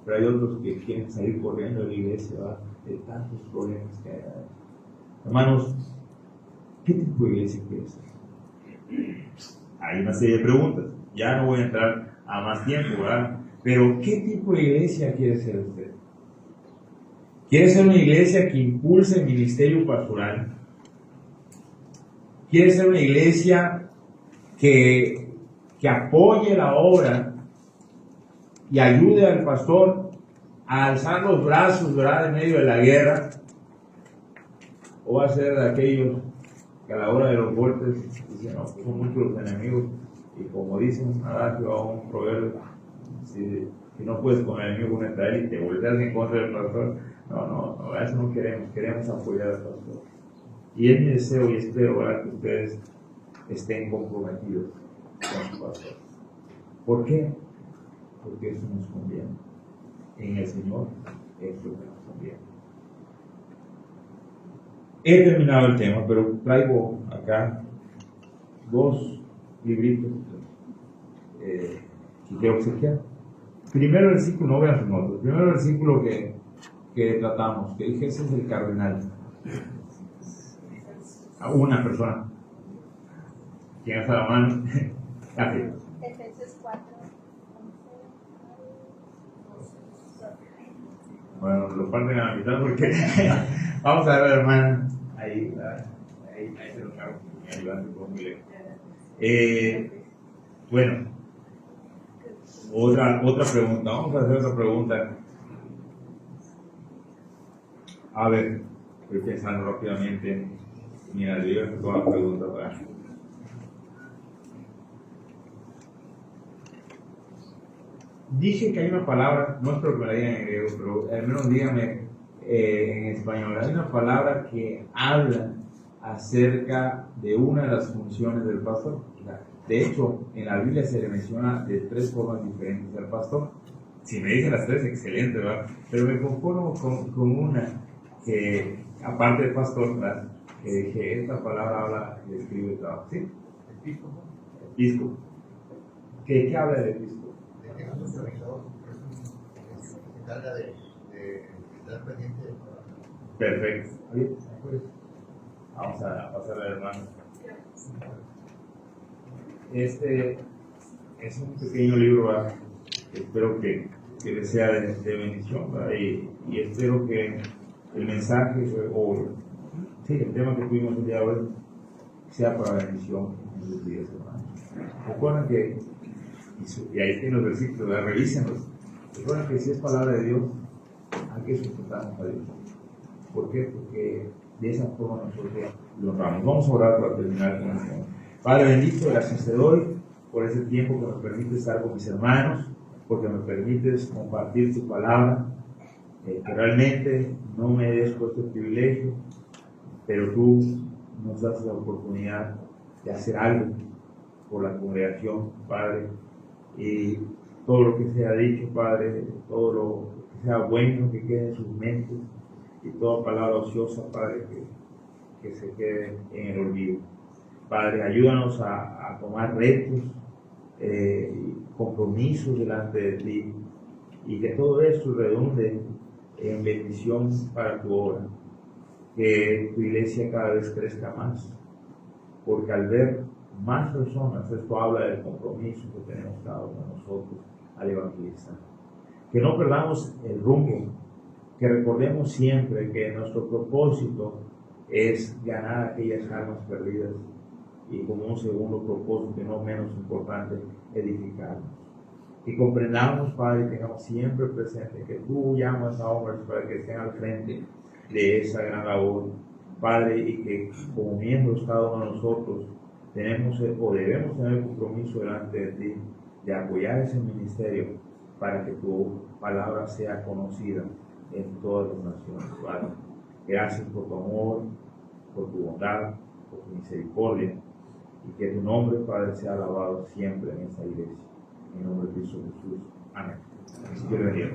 Pero hay otros que quieren salir corriendo de la iglesia, ¿verdad?, de tantos problemas que hay. Hermanos, ¿qué tipo de iglesia quiere ser? Hay una serie de preguntas. Ya no voy a entrar a más tiempo, ¿verdad? Pero ¿qué tipo de iglesia quiere ser usted? ¿Quiere ser una iglesia que impulse el ministerio pastoral? ¿Quiere ser una iglesia que apoye la obra y ayude al pastor a alzar los brazos, ¿verdad?, en medio de la guerra? ¿O va a ser de aquellos que a la hora de los golpes dicen, no, son muchos los enemigos? Y como dice un adagio o un proverbio, si no puedes con el enemigo contra él y te volteas en contra del pastor, no, eso no queremos apoyar al pastor. Y es mi deseo y espero, ¿verdad?, que ustedes estén comprometidos con su pastor. ¿Por qué? Porque eso nos conviene. En el Señor, esto nos conviene. He terminado el tema, pero traigo acá dos libritos que quiero obsequiar. Primero el versículo, no vean sus notas, primero el versículo que tratamos, que dije, ese es el cardenal. A una persona. ¿Quién hace la mano? Efesios 4. Bueno, lo parten a la mitad porque vamos a ver, hermana. Ahí se lo cargo. Ayudando con muy lejos. Bueno, otra pregunta. Vamos a hacer otra pregunta. A ver, estoy pensando rápidamente. Mira, yo voy a toda la pregunta para. Dice que hay una palabra, no espero que me la digan en griego, pero al menos díganme en español. Hay una palabra que habla acerca de una de las funciones del pastor. De hecho, en la Biblia se le menciona de tres formas diferentes al pastor. Si me dicen las tres, excelente, ¿verdad? Pero me conformo con una que, aparte de pastor, ¿verdad? Que dije, esta palabra habla, describe el trabajo. ¿Sí? Episcopo. Episcopo. ¿Qué habla de episcopo? Es un supervisor, es se encarga de estar pendiente del trabajo. Perfecto. Oye, pues, vamos a pasar al hermano. Este es un pequeño libro, ¿verdad? Espero que les sea de bendición, ¿verdad? Y espero que el mensaje el tema que tuvimos el día de hoy sea para bendición en sus días, hermanos. Recuerden que, y ahí tienen los versículos, ¿verdad? Revísenlos. Recuerden que si es palabra de Dios, hay que sujetarnos a Dios. ¿Por qué? Porque de esa forma nosotros lo honramos. Vamos a orar para terminar con esto. Padre bendito, gracias te doy por ese tiempo que me permite estar con mis hermanos, porque me permites compartir tu palabra, que realmente no me des por este privilegio, pero tú nos das la oportunidad de hacer algo por la congregación, Padre, y todo lo que sea dicho, Padre, todo lo que sea bueno que quede en sus mentes, y toda palabra ociosa, Padre, que se quede en el olvido. Padre, ayúdanos a tomar retos, compromisos delante de ti, y que todo esto redunde en bendición para tu obra. Que tu iglesia cada vez crezca más, porque al ver más personas, esto habla del compromiso que tenemos cada uno de nosotros al evangelizar. Que no perdamos el rumbo, que recordemos siempre que nuestro propósito es ganar aquellas almas perdidas, y como un segundo propósito, y no menos importante, edificarnos. Que comprendamos, Padre, y tengamos siempre presente que tú llamas a hombres para que estén al frente de esa gran labor, Padre, y que como miembros cada uno de nosotros tenemos o debemos tener el compromiso delante de ti de apoyar ese ministerio para que tu palabra sea conocida en todas las naciones, Padre. Gracias por tu amor, por tu bondad, por tu misericordia, y que tu nombre, Padre, sea alabado siempre en esta iglesia. En el nombre de Cristo Jesús. Amén. Dios bendiga.